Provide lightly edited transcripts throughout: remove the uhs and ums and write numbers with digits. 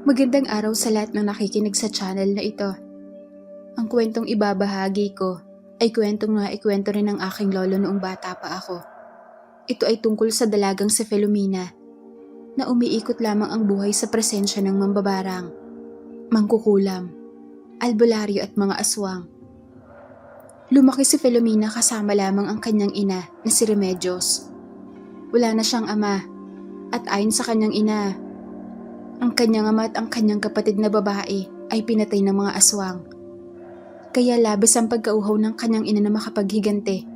Magandang araw sa lahat ng nakikinig sa channel na ito. Ang kwentong ibabahagi ko ay kwentong naikwento rin ng aking lolo noong bata pa ako. Ito ay tungkol sa dalagang si Filomena na umiikot lamang ang buhay sa presensya ng mambabarang, mangkukulam, albularyo at mga aswang. Lumaki si Filomena kasama lamang ang kanyang ina na si Remedios. Wala na siyang ama at ayon sa kanyang ina, ang kanyang ama at ang kanyang kapatid na babae ay pinatay ng mga aswang. Kaya labis ang pagkauhaw ng kanyang ina na makapaghigante.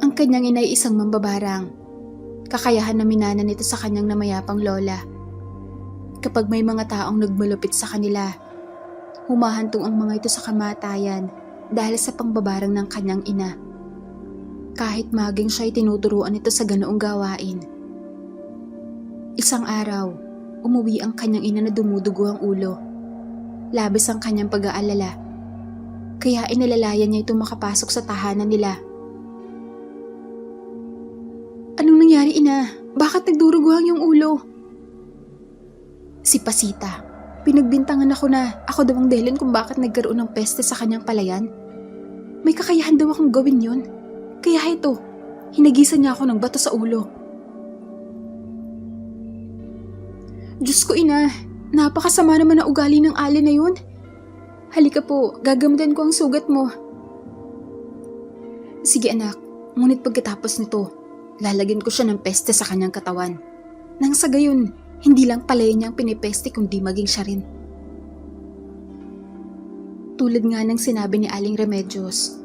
Ang kanyang ina ay isang mambabarang. Kakayahan na minana nito sa kanyang namayapang lola. Kapag may mga taong nagmalupit sa kanila, humahantong ang mga ito sa kamatayan dahil sa pangbabarang ng kanyang ina. Kahit maging siya ay tinuturuan ito sa ganoong gawain. Isang araw, umuwi ang kanyang ina na dumudugo ang ulo. Labis ang kanyang pag-aalala. Kaya inalalayan niya itong makapasok sa tahanan nila. Anong nangyari, ina? Bakit nagdurugo ang iyong ulo? Si Pasita. Pinagbintangan ako na ako daw ang dahilan kung bakit nagkaroon ng peste sa kanyang palayan. May kakayahan daw akong gawin yon. Kaya ito, hinagisan niya ako ng bato sa ulo. Diyos ko, ina, napakasama naman ang ugali ng alin na yun. Halika po, gagamutan ko ang sugat mo. Sige anak, ngunit pagkatapos nito, lalagyan ko siya ng peste sa kanyang katawan. Nang sa gayon, hindi lang palay niya ang pinipeste kundi maging siya rin. Tulad nga ng sinabi ni Aling Remedios,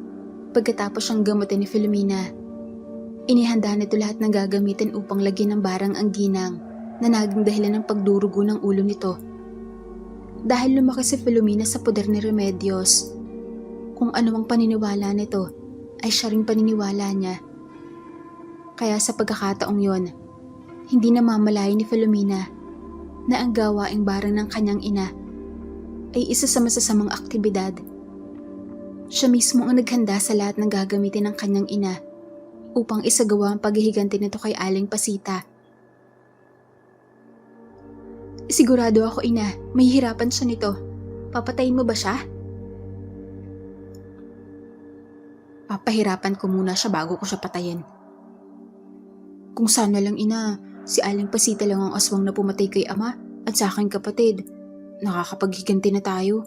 pagkatapos siyang gamutin ni Filomena, inihanda nito lahat ng gagamitin upang lagyan ng barang ang ginang na naging dahilan ng pagdurugo ng ulo nito. Dahil lumaki si Filomena sa poder ni Remedios, kung ano ang paniniwala nito ay siya ring paniniwala niya. Kaya sa pagkakataong yon, hindi na mamalayan ni Filomena na ang gawaing barang ng kanyang ina ay isa sa masasamang aktibidad. Siya mismo ang naghanda sa lahat ng gagamitin ng kanyang ina upang isagawa ang paghihiganti nito kay Aling Pasita. Sigurado ako, ina, may hirapan siya nito. Papatayin mo ba siya? Papahirapan ko muna siya bago ko siya patayin. Kung sana lang, ina, si Aling Pasita lang ang aswang na pumatay kay ama at sa aking kapatid. Nakakapaghiganti na tayo.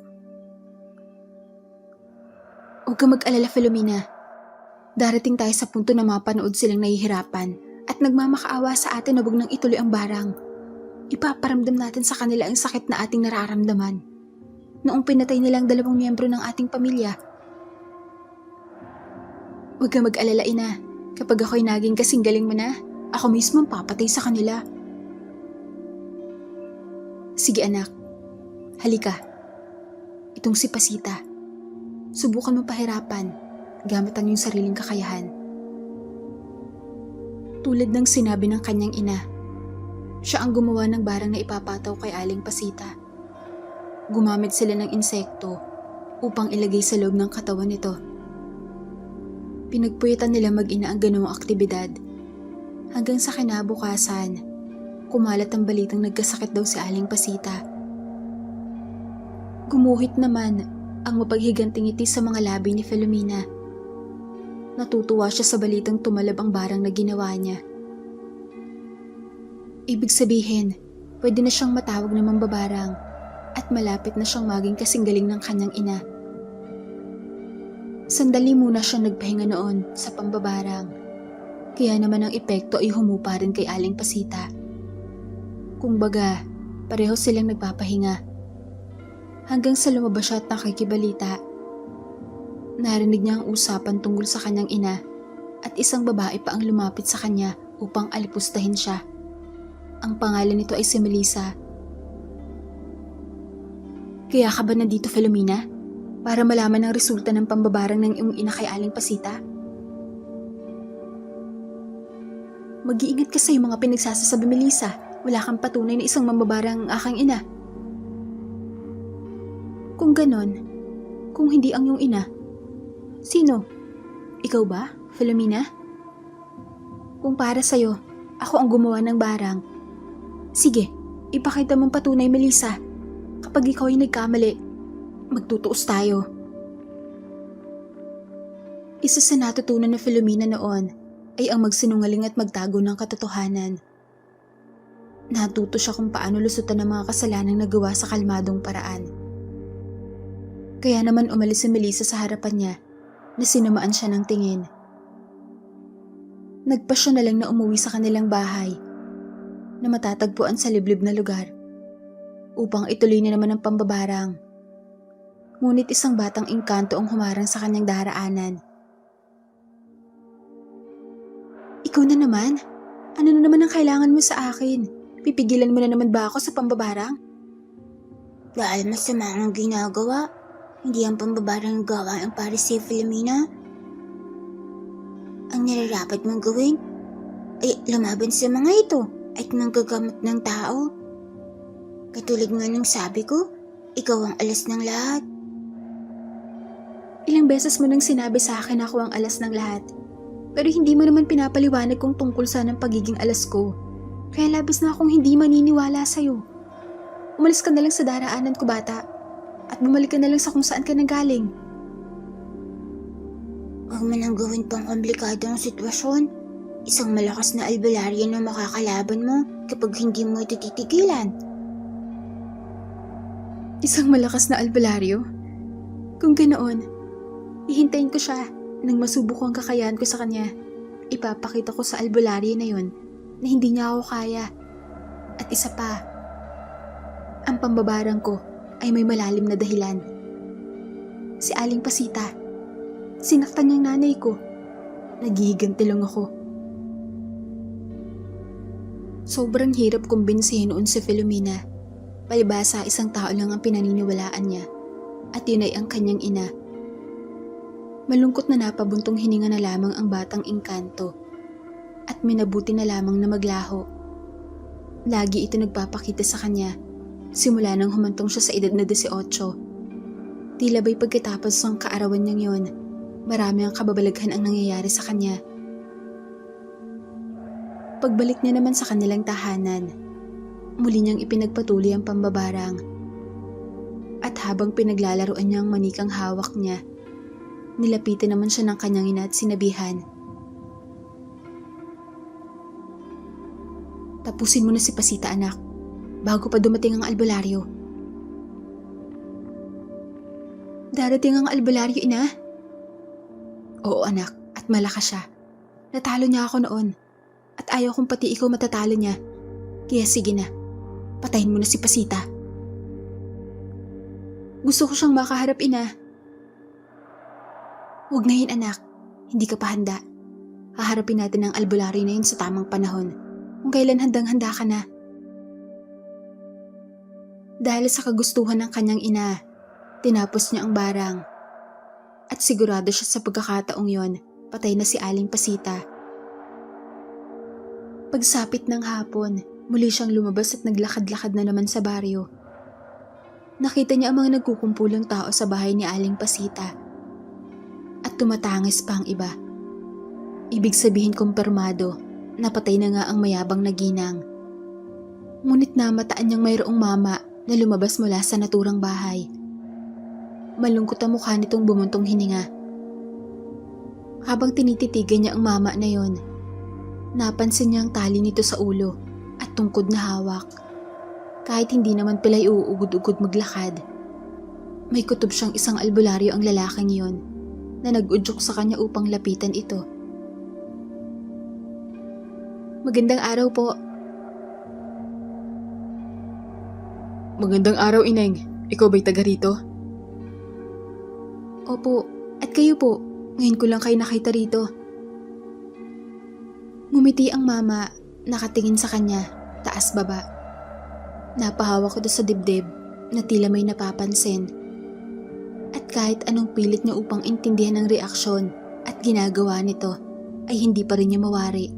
Huwag kang mag-alala, Filomena. Darating tayo sa punto na mapanood silang nahihirapan at nagmamakaawa sa atin na huwag nang ituloy ang barang. Ipaparamdam natin sa kanila ang sakit na ating nararamdaman noong pinatay nilang 2 miyembro ng ating pamilya. Huwag kang mag-alala, ina. Kapag ako'y naging kasing galing mo na, ako mismo ang papatay sa kanila. Sige anak, halika. Itong si Pasita. Subukan mo pahirapan gamit ang iyong sariling kakayahan. Tulad ng sinabi ng kanyang ina, siya ang gumawa ng barang na ipapataw kay Aling Pasita. Gumamit sila ng insekto upang ilagay sa loob ng katawan nito. Pinagpuyitan nila mag-ina ang ganoong aktibidad hanggang sa kinabukasan, kumalat ang balitang nagkasakit daw si Aling Pasita. Gumuhit naman ang mapaghiganting ngiti sa mga labi ni Filomena. Natutuwa siya sa balitang tumalab ang barang na ginawa niya. Ibig sabihin, pwede na siyang matawag na mambabarang at malapit na siyang maging kasing galing ng kanyang ina. Sandali muna siyang nagpahinga noon sa pambabarang, kaya naman ang epekto ay humupa rin kay Aling Pasita. Kung baga, pareho silang nagpapahinga. Hanggang sa lumabas siya at nakikibalita. Narinig niya ang usapan tungkol sa kanyang ina at isang babae pa ang lumapit sa kanya upang alipustahin siya. Ang pangalan nito ay si Melissa. Kaya ka ba nandito, Filomena? Para malaman ang resulta ng pambabarang ng iyong ina kay Aling Pasita? Mag-iingat ka sa iyong mga pinagsasasabi, Melissa. Wala kang patunay na isang mambabarang ang aking ina. Kung ganon, kung hindi ang iyong ina, sino? Ikaw ba, Filomena? Kung para sa'yo, ako ang gumawa ng barang, sige, Ipakita mong patunay, Melissa. Kapag ikaw ay nagkamali, magtutuos tayo. Isa sa natutunan na Filomena noon ay ang magsinungaling at magtago ng katotohanan. Natuto siya kung paano lusutan ang mga kasalanang nagawa sa kalmadong paraan. Kaya naman umalis si Melissa sa harapan niya na sinamaan siya ng tingin. Nagpasya na lang na umuwi sa kanilang bahay na matatagpuan sa liblib na lugar upang ituloy na naman ang pambabarang. Ngunit isang batang engkanto ang humarang sa kanyang daraanan. Ikaw na naman? Ano na naman ang kailangan mo sa akin? Pipigilan mo na naman ba ako sa pambabarang? Dahil masama ang ginagawa, hindi ang pambabarang gawa ang para si Filomena. Ang nararapat mong gawin ay lumaban sa mga ito at manggagamot ng tao. Katulad nga ng sabi ko, ikaw ang alas ng lahat. Ilang beses mo nang sinabi sa akin ako ang alas ng lahat. Pero hindi mo naman pinapaliwanag kung tungkol saan ang pagiging alas ko. Kaya labis na akong hindi maniniwala sa'yo. Umalis ka na lang sa daraanan ko, bata. At bumalik ka na lang sa kung saan ka nanggaling. Huwag mo nang gawin pang komplikado ang sitwasyon. Isang malakas na albularyo na makakalaban mo kapag hindi mo ito titigilan. Isang malakas na albularyo? Kung ganoon, hihintayin ko siya nang masubok ang kakayahan ko sa kanya. Ipapakita ko sa albularyo na yon na hindi niya ako kaya. At isa pa, ang pambabarang ko ay may malalim na dahilan. Si Aling Pasita, sinaktan niyang nanay ko. Nagiganti lang ako. Sobrang hirap kumbinsihin noon si Filomena. Palibhasa isang tao lang ang pinaniniwalaan niya at yun ay ang kanyang ina. Malungkot na napabuntong hininga na lamang ang batang engkanto at minabuti na lamang na maglaho. Lagi ito nagpapakita sa kanya simula nang humantong siya sa edad na 18. Tila ba'y pagkatapos ng kaarawan niyang yon, marami ang kababalaghan ang nangyayari sa kanya. Pagbalik niya naman sa kanilang tahanan, muli niyang ipinagpatuloy ang pambabarang. At habang pinaglalaroan niya ang manikang hawak niya, nilapitan naman siya ng kanyang ina at sinabihan, "Tapusin mo na si Pasita, anak, bago pa dumating ang albularyo." "Darating ang albularyo, ina?" "Oo, anak, at malakas siya. Natalo niya ako noon, at ayaw kong pati ikaw matatalo niya. Kaya sige na, patayin mo na si Pasita." "Gusto ko siyang makaharap, ina." "Huwag na yun, anak. Hindi ka pa handa. Haharapin natin ang albularyo na yun sa tamang panahon, kung kailan handang-handa ka na." Dahil sa kagustuhan ng kanyang ina, tinapos niya ang barang. At sigurado siya sa pagkakataong yon, patay na si Aling Pasita. Pagsapit ng hapon, muli siyang lumabas at naglakad-lakad na naman sa baryo. Nakita niya ang mga nagkukumpulang tao sa bahay ni Aling Pasita. At tumatangis pa ang iba. Ibig sabihin kumpirmado, napatay na nga ang mayabang na ginang. Ngunit namataan niyang mayroong mama na lumabas mula sa naturang bahay. Malungkot ang mukha nitong bumuntong hininga. Habang tinititigan niya ang mama na yon, napansin niya ang tali nito sa ulo at tungkod na hawak. Kahit hindi naman pila'y uugod-ugod maglakad, may kutob siyang isang albularyo ang lalaking yon na nag-udyok sa kanya upang lapitan ito. "Magandang araw po." "Magandang araw, Ineng. Ikaw ba'y taga rito?" "Opo, at kayo po? Ngayon ko lang kayo nakita rito." Ngumiti ang mama, nakatingin sa kanya, taas baba. Napahawak ito sa dibdib na tila may napapansin. At kahit anong pilit niya upang intindihan ang reaksyon at ginagawa nito, ay hindi pa rin niya mawari.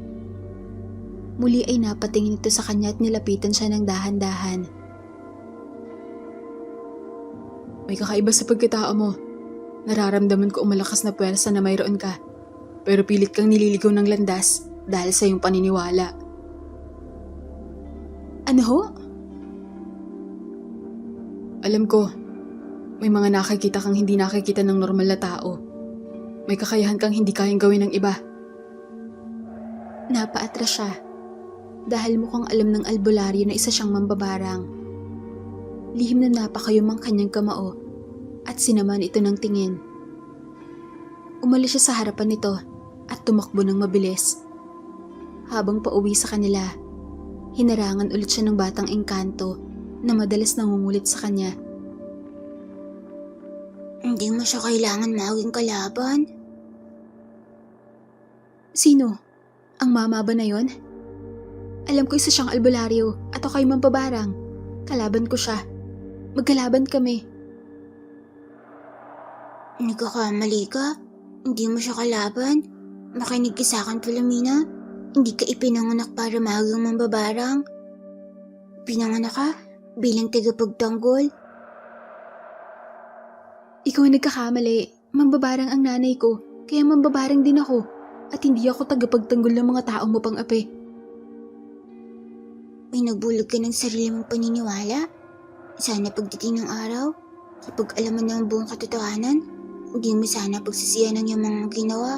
Muli ay napatingin ito sa kanya at nilapitan siya ng dahan-dahan. "May kakaiba sa pagkatao mo. Nararamdaman ko ang malakas na puwersa na mayroon ka. Pero pilit kang nililigaw ng landas dahil sa iyong paniniwala." "Ano ho? Alam ko, may mga nakikita kang hindi nakikita ng normal na tao. May kakayahan kang hindi kayang gawin ng iba. Napaatras siya dahil mukhang alam ng albularyo na isa siyang mambabarang. Lihim na napakayom ang kanyang kamao at sinaman ito ng tingin. Umalis siya sa harapan nito at tumakbo ng mabilis. Habang pauwi sa kanila, hinarangan ulit siya ng batang engkanto na madalas nangungulit sa kanya. Hindi mo siya kailangan maging kalaban. Sino? Ang mama ba na yon? Alam ko isa siyang albularyo at ako'y mambabarang. Kalaban ko siya. Magkalaban kami. Nagkakamali ka? Hindi mo siya kalaban? Makinig ka sa akin, Filomena. Hindi ka ipinanganak para maging mambabarang. Pinanganak ka bilang tagapagtanggol. Ikaw ang nagkakamali. Mambabarang ang nanay ko, kaya mambabarang din ako. At hindi ako tagapagtanggol ng mga taong mapang-api. May nagbulog ka ng sarili mong paniniwala? Sana pagdating ng araw, kapag alam mo na ang buong katotohanan, hindi mo sana pagsisiyan ng iyong mga ginawa.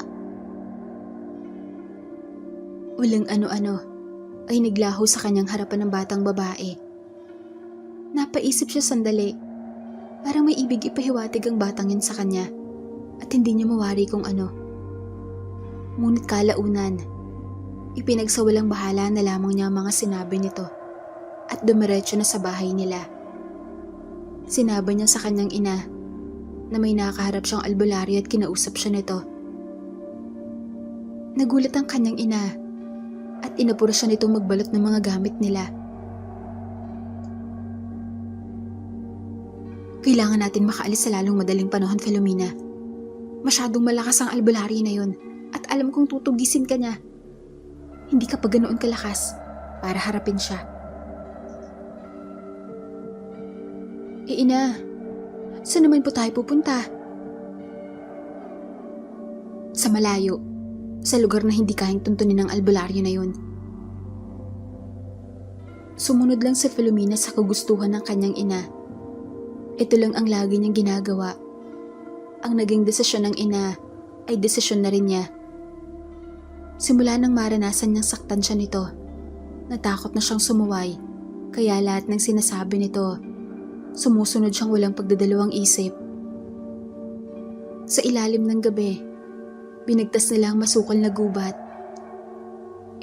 Walang ano-ano ay naglaho sa kanyang harapan ng batang babae. Napaisip siya sandali. Parang may ibig ipahiwatig ang batang yun sa kanya at hindi niya mawari kung ano. Ngunit kalaunan, ipinagsawalang bahala na lamang niya ang mga sinabi nito at dumiretso na sa bahay nila. Sinabi niya sa kanyang ina na may nakaharap siyang albularyo at kinausap siya nito. Nagulat ang kanyang ina at inapura siya nitong magbalot ng mga gamit nila. Kailangan natin makaalis sa lalong madaling panahon, Filomena. Masyadong malakas ang albularyo na yun at alam kong tutugisin ka niya. Hindi ka pa ganoon kalakas para harapin siya. Ina, saan naman po tayo pupunta? Sa malayo, sa lugar na hindi kayang tuntunin ng albularyo na yun. Sumunod lang si Filomena sa kagustuhan ng kanyang ina. Ito lang ang lagi niyang ginagawa. Ang naging desisyon ng ina ay desisyon na rin niya. Simula nang maranasan niyang saktan siya nito, natakot na siyang sumuway, kaya lahat ng sinasabi nito, sumusunod siyang walang pagdadalawang isip. Sa ilalim ng gabi, binigtas nila ang masukal na gubat.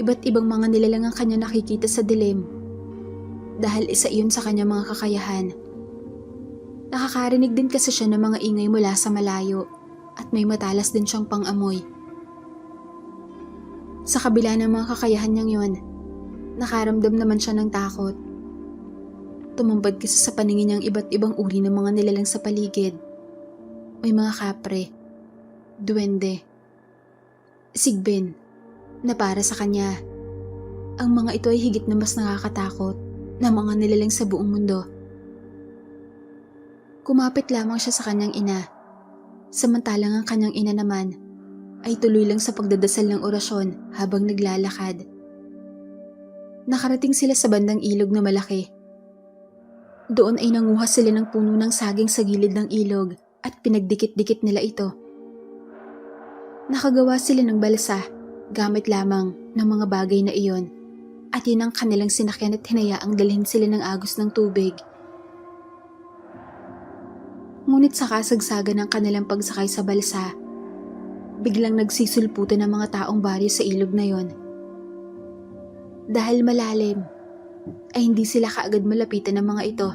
Iba't ibang mga nilalang ang kanya nakikita sa dilim, dahil isa iyon sa kanya mga kakayahan. Nakakarinig din kasi siya ng mga ingay mula sa malayo, at may matalas din siyang pang-amoy. Sa kabila ng mga kakayahan niyang yun, nakaramdam naman siya ng takot. Tumambad kasi sa paningin niyang iba't ibang uri ng mga nilalang sa paligid. May mga kapre, duwende, sigbin, na para sa kanya, ang mga ito ay higit na mas nakakatakot na mga nilalang sa buong mundo. Kumapit lamang siya sa kanyang ina, samantalang ang kanyang ina naman ay tuloy lang sa pagdadasal ng orasyon habang naglalakad. Nakarating sila sa bandang ilog na malaki. Doon ay nanguha sila ng puno ng saging sa gilid ng ilog at pinagdikit-dikit nila ito. Nakagawa sila ng balsa gamit lamang ng mga bagay na iyon at yun ang kanilang sinakyan at hinayaang dalhin sila ng agos ng tubig. Ngunit sa kasagsagan ng kanilang pagsakay sa balsa, biglang nagsisulputan ng mga taong baryo sa ilog na yon. Dahil malalim, ay hindi sila kaagad malapitan ng mga ito.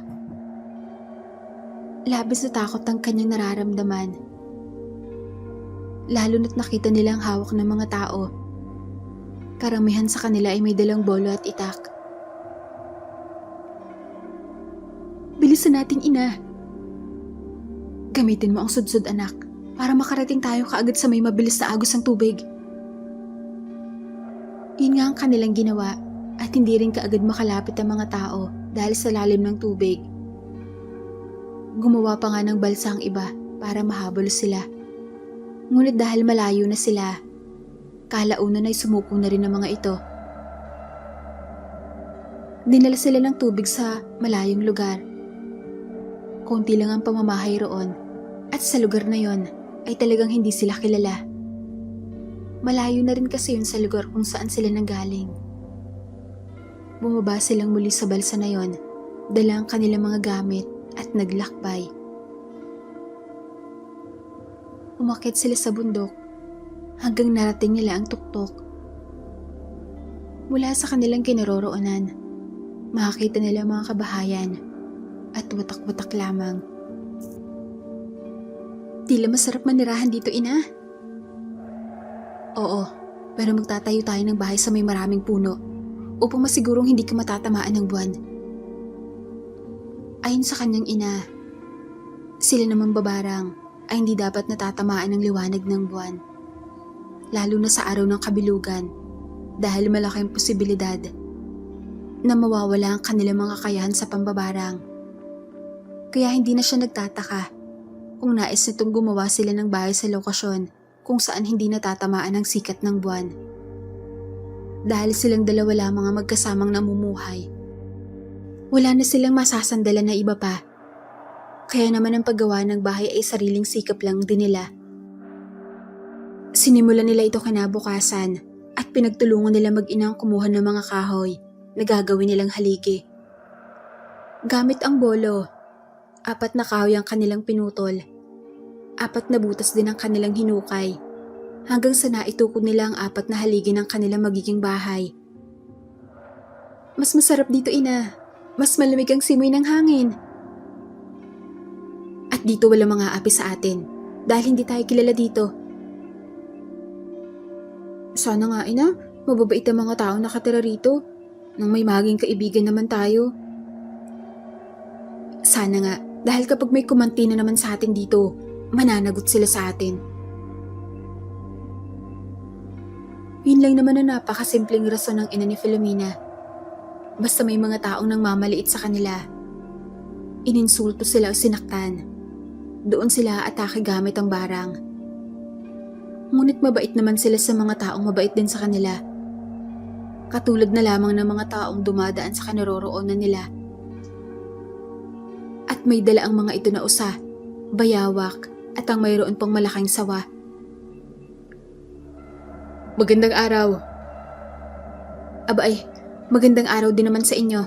Labis na takot ang kanyang nararamdaman. Lalo na't nakita nila ang hawak ng mga tao. Karamihan sa kanila ay may dalang bolo at itak. Bilisan nating ina. Gamitin mo ang sudsud, anak, para makarating tayo kaagad sa may mabilis na agos ng tubig. Yun nga ang kanilang ginawa at hindi rin kaagad makalapit ang mga tao dahil sa lalim ng tubig. Gumawa pa nga ng balsa ang iba para mahabol sila. Ngunit dahil malayo na sila, kalaunan ay sumuko na rin ang mga ito. Dinala sila ng tubig sa malayong lugar. Konti lang ang pamamahay roon at sa lugar na yon ay talagang hindi sila kilala. Malayo na rin kasi yun sa lugar kung saan sila nanggaling. Bumaba silang muli sa balsa na yon, dala ang kanilang mga gamit at naglakbay. Umakyat sila sa bundok hanggang narating nila ang tuktok. Mula sa kanilang kinaroroonan, makakita nila ang mga kabahayan at watak-watak lamang. Tila masarap manirahan dito, ina. Oo, pero magtatayo tayo ng bahay sa may maraming puno upang masigurong hindi ka matatamaan ng buwan. Ayon sa kanyang ina, sila naman babarang ay hindi dapat natatamaan ng liwanag ng buwan, lalo na sa araw ng kabilugan dahil malaking posibilidad na mawawala ang kanilang mga kakayahan sa pambabarang. Kaya hindi na siya nagtataka kung nais nitong gumawa sila ng bahay sa lokasyon kung saan hindi natatamaan ng sikat ng buwan. Dahil silang dalawa lamang ang magkasamang namumuhay, wala na silang masasandalan na iba pa. Kaya naman ang paggawa ng bahay ay sariling sikap lang din nila. Sinimulan nila ito kinabukasan at pinagtulungan nila mag-inang kumuha ng mga kahoy na gagawin nilang haligi. Gamit ang bolo, 4 na kahoy ang kanilang pinutol. 4 na butas din ang kanilang hinukay hanggang sa naitukod nila ang 4 na haligi ng kanilang magiging bahay. Mas masarap dito, ina. Mas malamig ang simoy ng hangin. At dito wala mga api sa atin dahil hindi tayo kilala dito. Sana nga, ina, mababait ang mga tao nakatira rito nang may maging kaibigan naman tayo. Sana nga, dahil kapag may kumanti na naman sa atin dito, mananagot sila sa atin. Yun lang naman ang napakasimpleng rason ng ina ni Filomena. Basta may mga taong nang mamaliit sa kanila, ininsulto sila o sinaktan, doon sila atake gamit ang barang. Ngunit mabait naman sila sa mga taong mabait din sa kanila. Katulad na lamang ng mga taong dumadaan sa kinaroroonan nila. At may dala ang mga ito na usa, bayawak at ang mayroon pang malaking sawa. Magandang araw. Aba ay, magandang araw din naman sa inyo.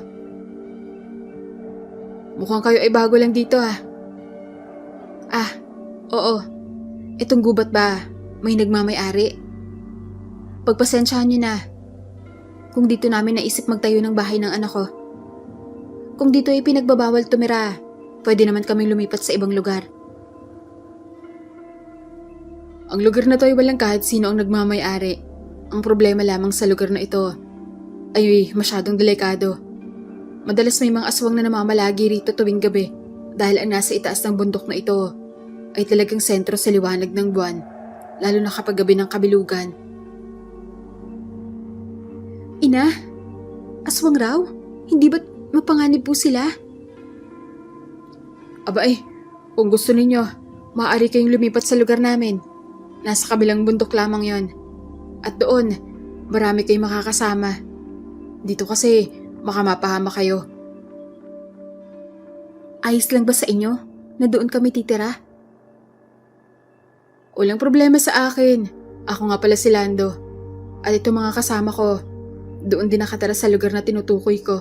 Mukhang kayo ay bago lang dito ah. Ah, oo. Itong gubat ba, may nagmamay-ari? Pagpasensyahan niyo na. Kung dito namin naisip magtayo ng bahay ng anak ko. Kung dito ay pinagbabawal tumira, pwede naman kaming lumipat sa ibang lugar. Ang lugar na to ay walang kahit sino ang nagmamay-ari. Ang problema lamang sa lugar na ito ay masyadong delikado. Madalas may mga aswang na namamalagi rito tuwing gabi dahil ang nasa itaas ng bundok na ito ay talagang sentro sa liwanag ng buwan, lalo na kapag gabi ng kabilugan. Ina, aswang raw? Hindi ba't mapanganib po sila? Aba ay, kung gusto ninyo, maaari kayong lumipat sa lugar namin. Nasa kabilang bundok lamang yon. At doon, marami kayong makakasama. Dito kasi, baka mapahama kayo. Ayos lang ba sa inyo na doon kami titira? Walang problema sa akin. Ako nga pala si Lando. At ito mga kasama ko, doon din nakatira sa lugar na tinutukoy ko.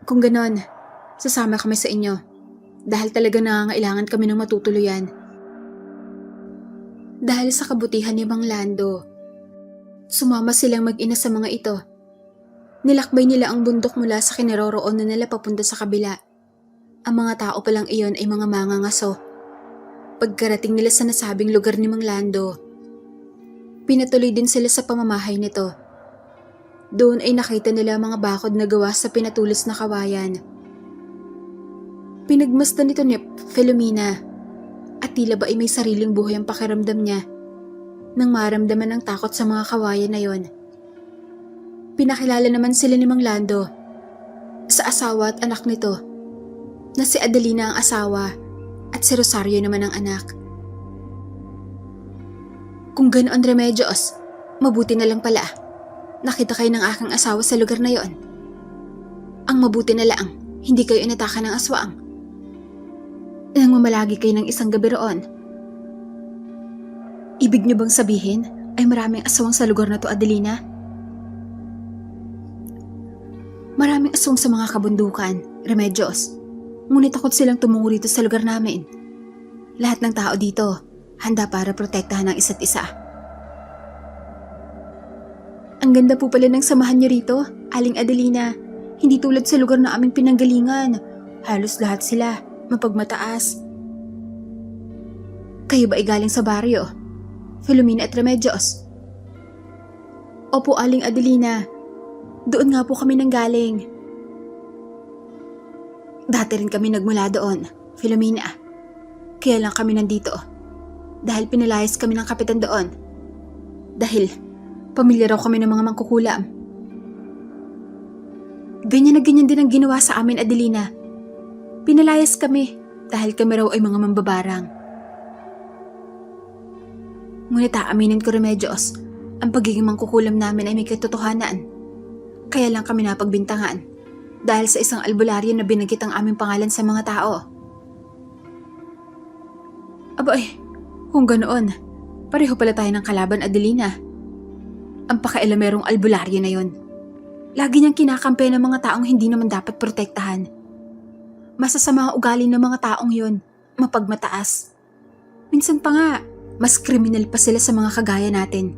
Kung ganon, sasama kami sa inyo. Dahil talaga nangangailangan kami ng matutuluyan. Dahil sa kabutihan ni Mang Lando, sumama silang mag-ina sa mga ito. Nilakbay nila ang bundok mula sa kinaroroonan nila papunta sa kabila. Ang mga tao palang iyon ay mga mangangaso. Pagkarating nila sa nasabing lugar ni Mang Lando, pinatuloy din sila sa pamamahay nito. Doon ay nakita nila mga bakod na gawa sa pinatulis na kawayan. Pinagmasdan nito ni Filomena at tila ba ay may sariling buhay ang pakiramdam niya nang maramdaman ng takot sa mga kawayan na yon. Pinakilala naman sila ni Mang Lando sa asawa at anak nito na si Adelina ang asawa at si Rosario naman ang anak. Kung ganoon, Remedios, mabuti na lang pala. Nakita kayo ng aking asawa sa lugar na yon. Ang mabuti na lang, Hindi kayo inatake ng aswang. Nang mamalagi kayo ng isang gabi roon. Ibig niyo bang sabihin ay maraming aswang sa lugar na to, Adelina? Maraming aswang sa mga kabundukan, Remedios. Ngunit takot silang tumungo rito sa lugar namin. Lahat ng tao dito, handa para protektahan ang isa't isa. Ang ganda po pala ng samahan niyo rito, Aling Adelina. Hindi tulad sa lugar na aming pinanggalingan. Halos lahat sila, mapagmataas. Kayo ba ay galing sa baryo? Filomena at Remedios? Opo, Aling Adelina. Doon nga po kami nanggaling. Dati rin kami nagmula doon, Filomena. Kaya lang kami nandito. Dahil pinalayas kami ng kapitan doon. Dahil pamilya raw kami ng mga mangkukulam. Ganyan na ganyan din ang ginawa sa amin, Adelina. Pinalayas kami dahil kami raw ay mga mambabarang. Ngunit aaminin ko, Remedios, ang pagiging mangkukulam namin ay may katotohanan. Kaya lang kami napagbintangan dahil sa isang albularyo na binanggit ang aming pangalan sa mga tao. Abay, kung ganoon, pareho pala tayo ng kalaban, Adelina. Ang pakailamerong albularyo na yon. Lagi niyang kinakampi ng mga taong hindi naman dapat protektahan. Masasama ang ugali ng mga taong yon, mapagmataas. Minsan pa nga, mas kriminal pa sila sa mga kagaya natin.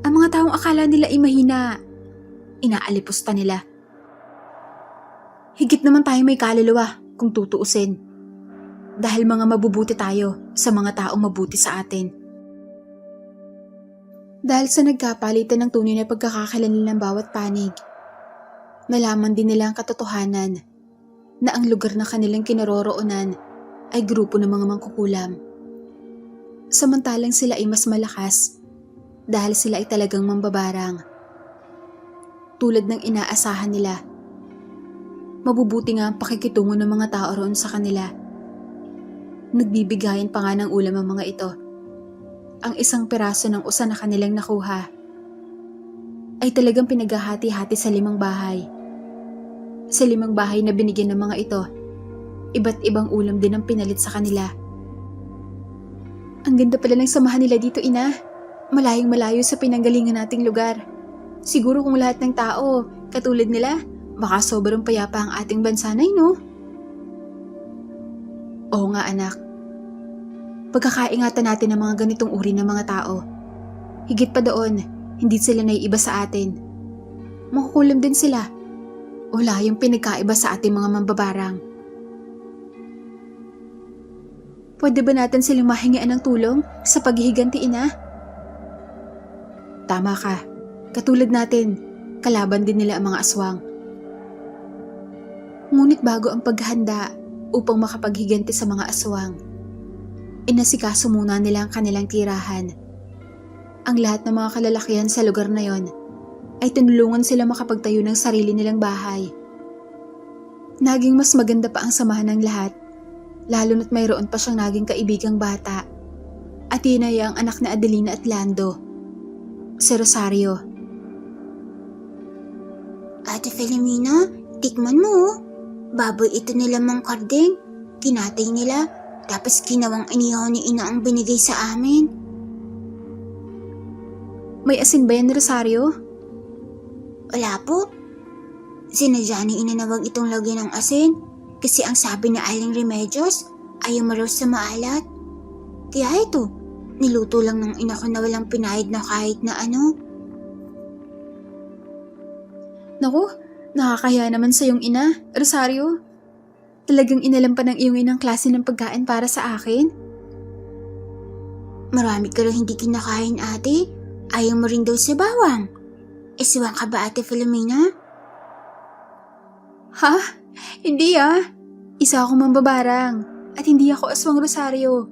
Ang mga taong akala nila ay mahina, inaalipusta nila. Higit naman tayo may kaluluwa kung tutuusin. Dahil mga mabubuti tayo sa mga taong mabuti sa atin. Dahil sa nagkapalitan ng tunay na pagkakakilanlan ng bawat panig, nalaman din nila ang katotohanan na ang lugar na kanilang kinaroroonan ay grupo ng mga mangkukulam. Samantalang sila ay mas malakas dahil sila ay talagang mambabarang. Tulad ng inaasahan nila, mabubuti nga ang pakikitungo ng mga tao roon sa kanila. Nagbibigayan pa nga ng ulam ang mga ito. Ang isang piraso ng usa na kanilang nakuha ay talagang pinaghahati-hati sa 5 bahay. Sa 5 bahay na binigyan ng mga ito, iba't ibang ulam din ang pinalit sa kanila. Ang ganda pala ng samahan nila dito, Ina. Malayong malayo sa pinanggalingan nating lugar. Siguro kung lahat ng tao, katulad nila, baka sobrang payapa ang ating bansanay, no? Oo nga, anak. Pagkakaingatan natin ang mga ganitong uri ng mga tao. Higit pa doon, hindi sila naiiba sa atin. Makukulam din sila. Wala yung pinagkaiba sa ating mga mambabarang. Pwede ba natin silang mahingian ng tulong sa paghihiganti, Ina? Tama ka. Katulad natin, kalaban din nila ang mga aswang. Ngunit bago ang paghahanda upang makapaghiganti sa mga aswang, inasikaso muna nila ang kanilang tirahan. Ang lahat ng mga kalalakihan sa lugar na yon ay tinulungan sila makapagtayo ng sarili nilang bahay. Naging mas maganda pa ang samahan ng lahat, lalo na't mayroon pa siyang naging kaibigang bata at yun ay ang anak na Adelina at Lando, si Rosario. Ate Filomena, tikman mo. Baboy ito nila Mang Kardeng. Kinatay nila, tapos ginawang inihaw ni Ina ang binigay sa amin. May asin ba yan, Rosario? Wala po. Sinadya ni Ina na wag itong lagyan ng asin kasi ang sabi ni Aling Remedios ayaw maraw sa maalat. Kaya ito, niluto lang ng ina ko na walang pinahid na kahit na ano. Naku, nakakahiya naman sa iyong ina, Rosario. Talagang inalam pa ng iyong inang klase ng pagkain para sa akin? Marami ka rin hindi kinakain, ate. Ayaw mo rin daw sa bawang. Isiwang ka ba, Ate Filomena? Ha? Hindi Isa akong mambabarang at hindi ako aswang, Rosario.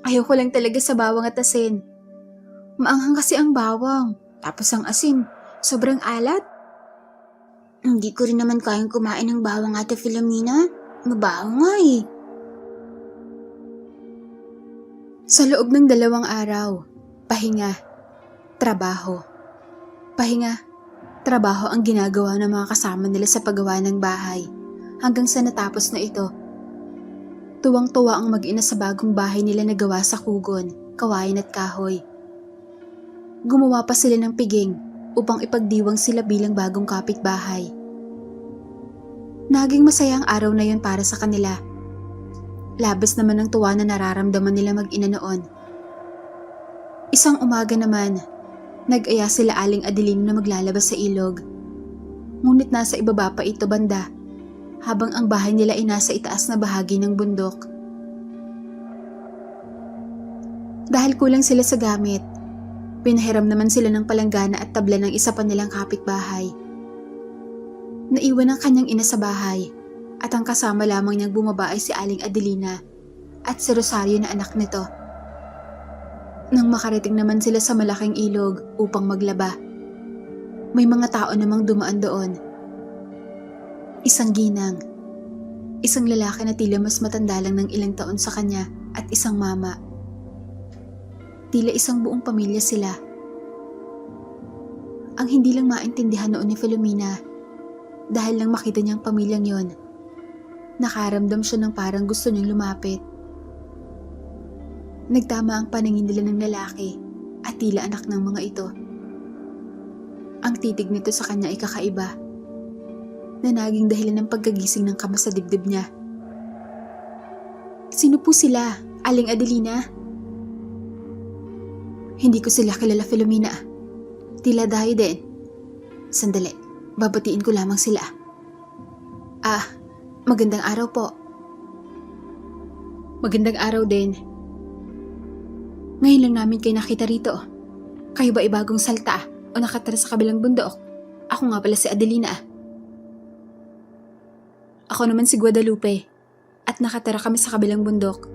Ayaw ko lang talaga sa bawang at asin. Maanghang kasi ang bawang, tapos ang asin, sobrang alat. Hindi ko rin naman kayang kumain ng bawang, Ate Filomena. Mabaho nga eh. Sa loob ng 2 araw, pahinga, trabaho. Pahinga, trabaho ang ginagawa ng mga kasama nila sa paggawa ng bahay hanggang sa natapos na ito. Tuwang-tuwa ang mag-ina sa bagong bahay nila na gawa sa kugon, kawayan at kahoy. Gumawa pa sila ng piging upang ipagdiwang sila bilang bagong kapitbahay. Naging masaya ang araw na yun para sa kanila. Labis naman ang tuwa na nararamdaman nila mag-ina noon. Isang umaga naman, nag-aya sila Aling Adelina na maglalabas sa ilog. Ngunit nasa ibaba pa ito banda, habang ang bahay nila ay nasa itaas na bahagi ng bundok. Dahil kulang sila sa gamit, pinahiram naman sila ng palanggana at tabla ng isa pa nilang kapitbahay. Naiwan ang kanyang ina sa bahay at ang kasama lamang niyang bumaba ay si Aling Adelina at si Rosario na anak nito. Nang makarating naman sila sa malaking ilog upang maglaba, may mga tao namang dumaan doon. Isang ginang, isang lalaki na tila mas matanda lang ng ilang taon sa kanya at isang mama. Tila isang buong pamilya sila. Ang hindi lang maintindihan noon ni Filomena, dahil lang makita niyang pamilyang yon, nakaramdam siya ng parang gusto niyang lumapit. Nagtama ang paningin nila ng lalaki at tila anak ng mga ito. Ang titig nito sa kanya ay kakaiba, na naging dahilan ng pagkagising ng kama sa dibdib niya. Sino po sila, Aling Adelina? Hindi ko sila kilala, Filomena. Tila dayo din. Sandali, babatiin ko lamang sila. Magandang araw po. Magandang araw din. Ngayon lang namin kayo nakita rito. Kayo ba ibagong salta o nakatira sa kabilang bundok? Ako nga pala si Adelina. Ako naman si Guadalupe at nakatira kami sa kabilang bundok.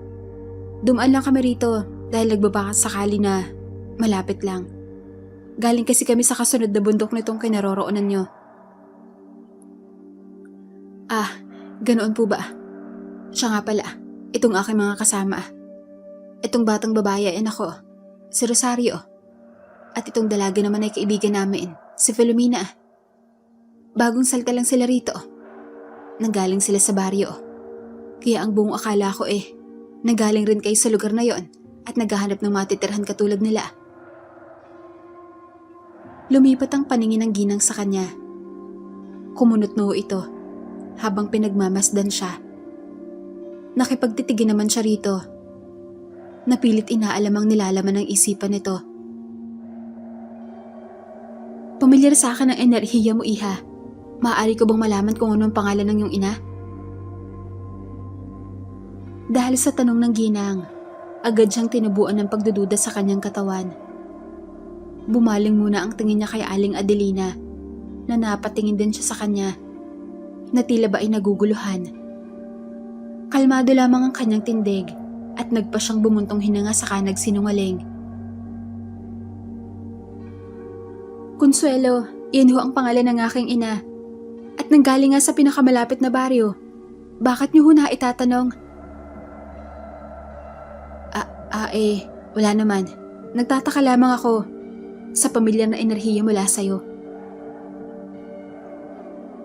Dumaan lang kami rito dahil nagbabaka sakali na malapit lang. Galing kasi kami sa kasunod na bundok nitong kinaroroonan nyo. Ganoon po ba? Siya nga pala, itong aking mga kasama. Itong batang babae ay ako, si Rosario. At itong dalaga naman ay kaibigan namin, si Filomena. Bagong salta lang sila rito. Nanggaling sila sa baryo. Kaya ang buong akala ko nanggaling rin kayo sa lugar na yon at naghahanap ng matitirhan katulad nila. Lumipat ang paningin ng ginang sa kanya. Kumunot noo ito habang pinagmamasdan siya. Nakipagtitigin naman siya rito. Napilit inaalam ang nilalaman ng isipan nito. Pamilyar sa akin ang enerhiya mo, iha. Maaari ko bang malaman kung ano ang pangalan ng iyong ina? Dahil sa tanong ng ginang, agad siyang tinubuan ng pagdududa sa kanyang katawan. Bumaling muna ang tingin niya kay Aling Adelina, na napatingin din siya sa kanya, na tila ba ay naguguluhan. Kalmado lamang ang kanyang tindig, at nagpa siyang bumuntong hinanga saka nagsinungaling. Consuelo, iyan ho ang pangalan ng aking ina. At nanggaling nga sa pinakamalapit na baryo. Bakit niyo ho na itatanong? Wala naman. Nagtataka lamang ako sa pamilyar na enerhiya mula sa'yo.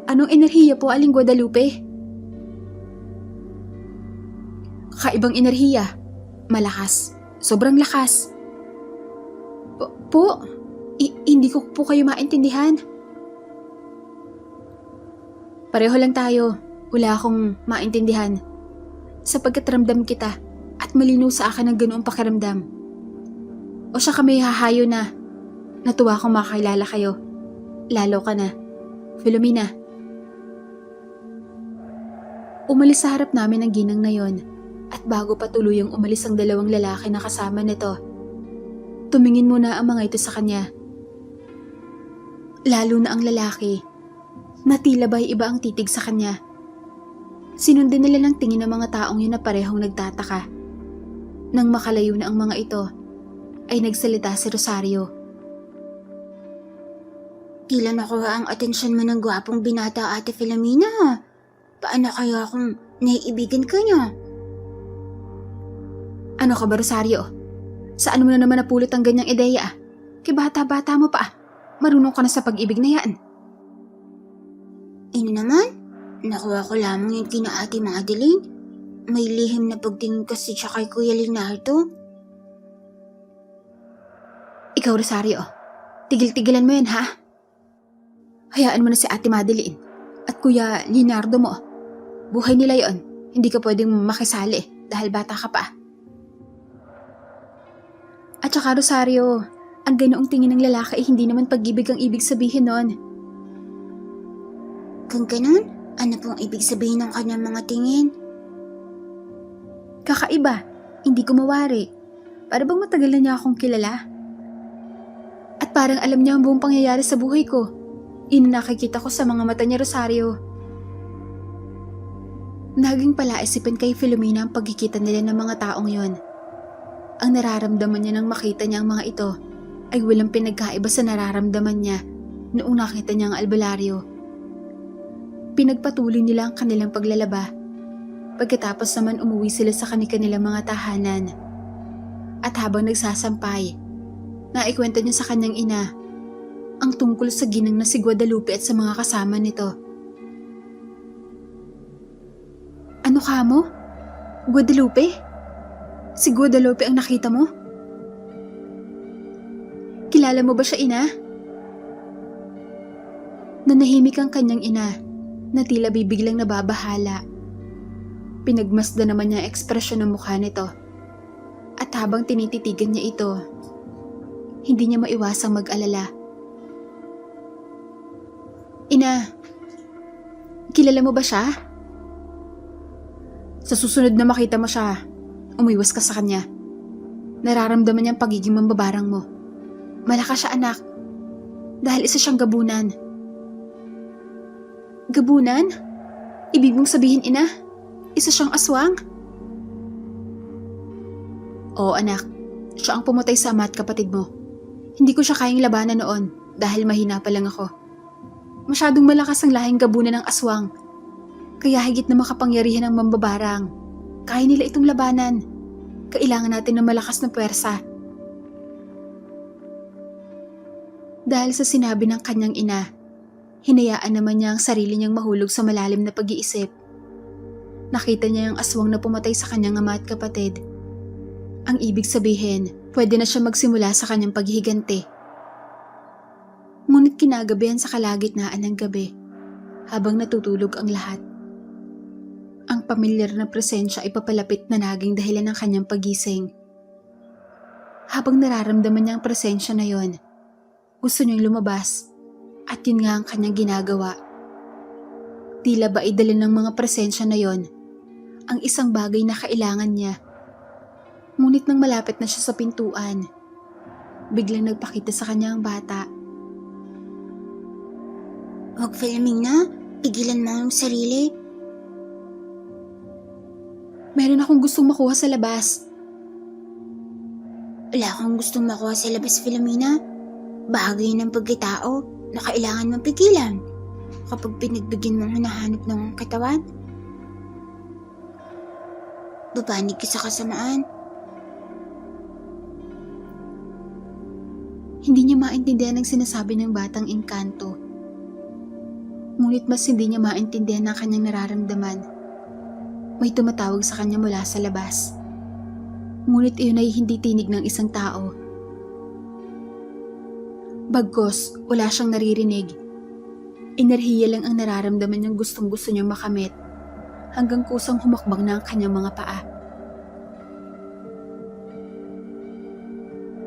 Anong enerhiya po, Aling Guadalupe? Kakaibang enerhiya. Malakas. Sobrang lakas. Hindi ko po kayo maintindihan. Pareho lang tayo. Wala akong maintindihan. Sapagkat ramdam kita at malinaw sa akin ang ganoong pakiramdam. O siya kami hahayo na. Natuwa akong makakilala kayo. Lalo ka na. Filomena. Umalis sa harap namin ang ginang na yon. At bago pa tuluyang umalis ang dalawang lalaki na kasama nito, tumingin muna ang mga ito sa kanya. Lalo na ang lalaki, na tila ba'y iba ang titig sa kanya. Sinundan nila ng tingin ng mga taong yun na parehong nagtataka. Nang makalayo na ang mga ito, ay nagsalita si Rosario. Tila nakuha ang atensyon mo ng gwapong binata, Ate Filomena. Paano kaya kung naiibigan ka niya? Ano ka ba, Rosario? Saan mo na naman napulot ang ganyang ideya? Kibata-bata mo pa. Marunong ka na sa pag-ibig na yan. Naman? Nakuha ko lamang yung kina Ate Madeline. May lihim na pagtingin kasi siya kay Kuya Leonardo. Ikaw, Rosario, tigil-tigilan mo yan, ha? Hayaan mo na si Ate Madeline at Kuya Leonardo mo. Buhay nila yon. Hindi ka pwedeng makisali dahil bata ka pa. At saka, Rosario, ang ganoong tingin ng lalaki ay hindi naman pag-ibig ang ibig sabihin nun. Kung ganun, ano pong ibig sabihin ng kanyang mga tingin? Kakaiba, hindi ko mawari. Para bang matagal na niya akong kilala? At parang alam niya ang buong pangyayari sa buhay ko. Nakikita ko sa mga mata niya, Rosario. Naging palaisipan kay Filomena ang pagkikita nila ng mga taong yon. Ang nararamdaman niya nang makita niya ang mga ito ay walang pinagkaiba sa nararamdaman niya noong nakita niya ang albularyo. Pinagpatuloy nila ang kanilang paglalaba. Pagkatapos naman umuwi sila sa kanilang mga tahanan. At habang nagsasampay, naikwento niya sa kanyang ina ang tungkol sa ginang na si Guadalupe at sa mga kasama nito. Ano ka mo? Guadalupe? Si Guadalupe ang nakita mo? Kilala mo ba siya, ina? Nanahimik ang kanyang ina na tila bibiglang nababahala. Pinagmasdan naman niya ang ekspresyon ng mukha nito. At habang tinititigan niya ito, hindi niya maiwasang mag-alala. Ina, kilala mo ba siya? Sa susunod na makita mo siya, umiwas ka sa kanya. Nararamdaman niya ang pagiging mambabarang mo. Malakas siya, anak. Dahil isa siyang gabunan. Gabunan? Ibig mong sabihin, ina? Isa siyang aswang? Oo, anak. Siya ang pumatay sa ama at kapatid mo. Hindi ko siya kayang labanan noon dahil mahina pa lang ako. Masyadong malakas ang lahing gabunan ng aswang. Kaya higit na makapangyarihan ng mambabarang. Kaya nila itong labanan. Kailangan natin ng malakas na puwersa. Dahil sa sinabi ng kanyang ina, hinayaan naman niya ang sarili niyang mahulog sa malalim na pag-iisip. Nakita niya yung aswang na pumatay sa kanyang ama at kapatid. Ang ibig sabihin, pwede na siya magsimula sa kanyang paghihiganti. Ngunit kinagabihan sa kalagitnaan ng gabi, habang natutulog ang lahat. Ang pamilyar na presensya ay papalapit na naging dahilan ng kanyang pagising. Habang nararamdaman niya ang presensya na yon, gusto niyang lumabas at yun nga ang kanyang ginagawa. Tila ba idala ng mga presensya na yon ang isang bagay na kailangan niya. Ngunit nang malapit na siya sa pintuan, biglang nagpakita sa kanya ang bata. Huwag, Filomena, pigilan mo ang sarili. Meron akong gustong makuha sa labas. Wala kang gustong makuha sa labas, Filomena. Bahagi ng pagkatao na kailangan mong pigilan kapag pinagbigyan mong hinahanap ng katawan. Babanig ka sa kasamaan. Hindi niya maintindihan ang sinasabi ng batang engkanto. Ngunit mas hindi niya maintindihan ang kanyang nararamdaman. May tumatawag sa kanya mula sa labas. Ngunit iyon ay hindi tinig ng isang tao. Bagkus, wala siyang naririnig. Enerhiya lang ang nararamdaman niyang gustong-gusto niyang makamit hanggang kusang humakbang na ang kanyang mga paa.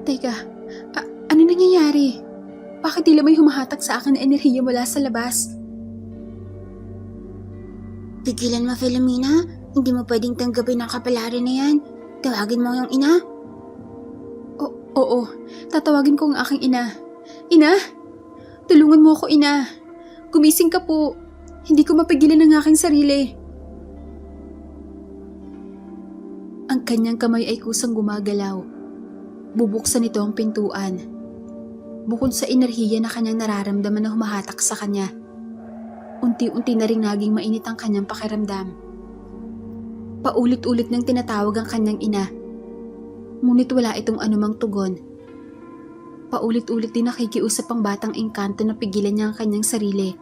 Teka, ano nangyayari? Bakit tila may humahatak sa akin na enerhiya mula sa labas? Pigilan mo, Filomena. Hindi mo pwedeng tanggapin ang kapalaran na yan. Tawagin mo yung ina. Oo, tatawagin ko ang aking ina. Ina? Tulungan mo ako, ina. Gumising ka po. Hindi ko mapigilan ang aking sarili. Ang kanyang kamay ay kusang gumagalaw. Bubuksan ito ang pintuan. Bukod sa enerhiya na kanyang nararamdaman na humahatak sa kanya, unti-unti na ring naging mainit ang kanyang pakiramdam. Paulit-ulit nang tinatawag ang kanyang ina. Ngunit wala itong anumang tugon. Paulit-ulit din nakikiusap ang batang engkanto na pigilan niya ang kanyang sarili.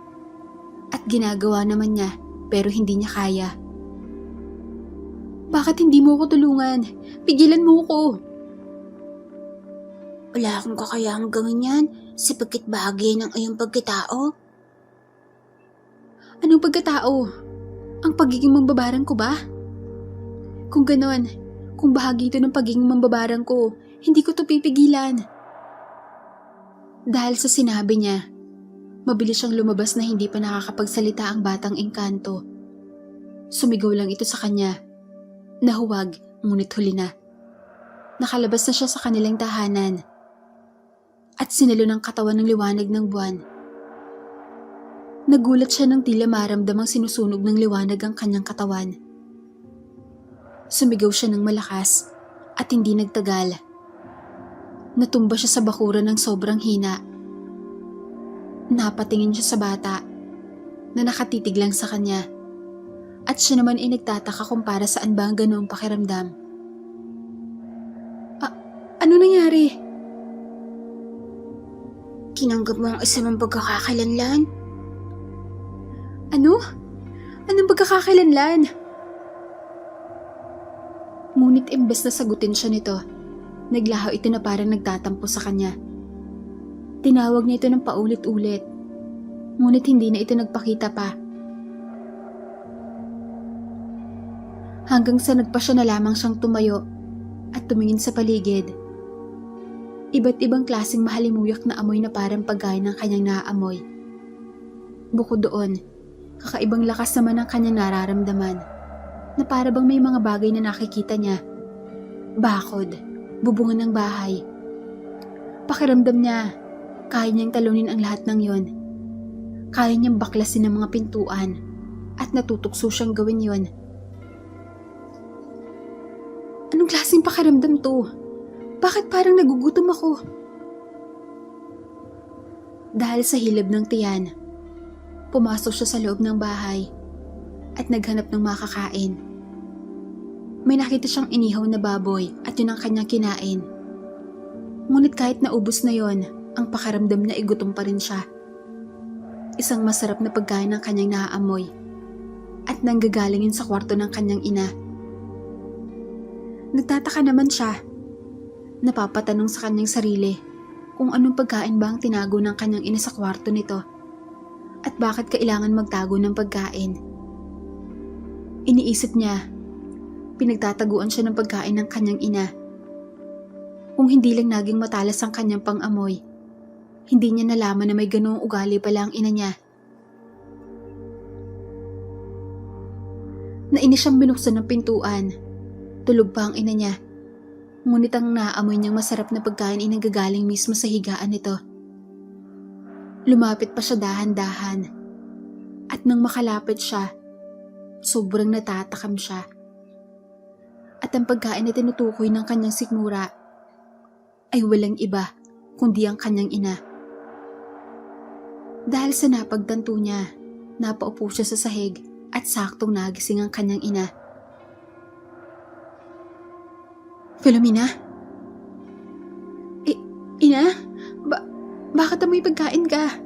At ginagawa naman niya pero hindi niya kaya. Bakit hindi mo ko tulungan? Pigilan mo ko. Wala akong kakayahang gawin yan sapagkat bahagi ng iyong pagkatao. Anong pagkatao? Ang pagiging mambabarang ko ba? Kung ganon, kung bahagi ito ng pagiging mambabarang ko, hindi ko to pipigilan. Dahil sa sinabi niya, mabilis siyang lumabas na hindi pa nakakapagsalita ang batang engkanto. Sumigaw lang ito sa kanya. Nahuwag, ngunit huli na. Nakalabas na siya sa kanilang tahanan. At sinalo ng katawan ng liwanag ng buwan. Nagulat siya nang tila maramdamang sinusunog ng liwanag ang kanyang katawan. Sumigaw siya ng malakas at hindi nagtagal. Natumba siya sa bakuran ng sobrang hina. Napatingin siya sa bata na nakatitig lang sa kanya. At siya naman ay nagtataka kung para saan ba ang ganoong pakiramdam. Ano nangyari? Tinanggap mo ang isa mong pagkakakilanlan? Ano? Anong pagkakakilanlan? Ngunit imbes na sagutin siya nito, naglaho ito na parang nagtatampo sa kanya. Tinawag niya ito ng paulit-ulit, ngunit hindi na ito nagpakita pa. Hanggang sa nagpa siya na lamang siyang tumayo at tumingin sa paligid. Iba't ibang klaseng mahalimuyak na amoy na parang pagkain ng kanyang naaamoy. Bukod doon, kakaibang lakas naman ang kanyang nararamdaman na para bang may mga bagay na nakikita niya. Bakod, bubungan ng bahay. Pakiramdam niya, kaya niyang talunin ang lahat ng yon. Kaya niyang baklasin ang mga pintuan at natutukso siyang gawin yon. Anong klaseng pakiramdam to? Bakit parang nagugutom ako? Dahil sa hilab ng tiyan, pumasok siya sa loob ng bahay at naghanap ng makakain. May nakita siyang inihaw na baboy at yun ang kanyang kinain. Ngunit kahit naubos na yon, ang pakiramdam na igutom pa rin siya. Isang masarap na pagkain ng kanyang naaamoy at nanggagalingin sa kwarto ng kanyang ina. Nagtataka naman siya. Napapatanong sa kanyang sarili kung anong pagkain ba ang tinago ng kanyang ina sa kwarto nito at bakit kailangan magtago ng pagkain. Iniisip niya, pinagtataguan siya ng pagkain ng kanyang ina. Kung hindi lang naging matalas ang kanyang pang-amoy, hindi niya nalaman na may ganoong ugali pala ang ina niya. Nainis siyang binuksan ng pintuan. Tulog pa ang ina niya. Ngunit ang naamoy niyang masarap na pagkain ay nanggagaling mismo sa higaan nito. Lumapit pa siya dahan-dahan. At nang makalapit siya, sobrang natatakam siya. At ang pagkain na tinutukoy ng kanyang sikmura ay walang iba kundi ang kanyang ina. Dahil sa napagtanto niya, napaupo siya sa sahig at saktong nagising ang kanyang ina. Filomena? Ina? Bakit amoy pagkain ka?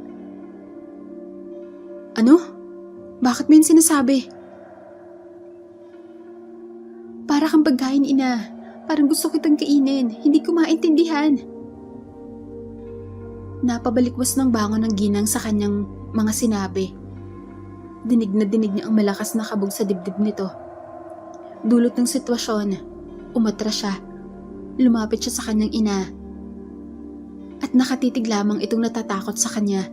Ano? Bakit mo yun sinasabi? Para kang pagkain, ina. Parang gusto kitang kainin. Hindi ko maintindihan. Napabalikwas ng bangon ng ginang sa kanyang mga sinabi. Dinig na dinig niya ang malakas na kabog sa dibdib nito. Dulot ng sitwasyon, umatras siya. Lumapit siya sa kanyang ina. At nakatitig lamang itong natatakot sa kanya.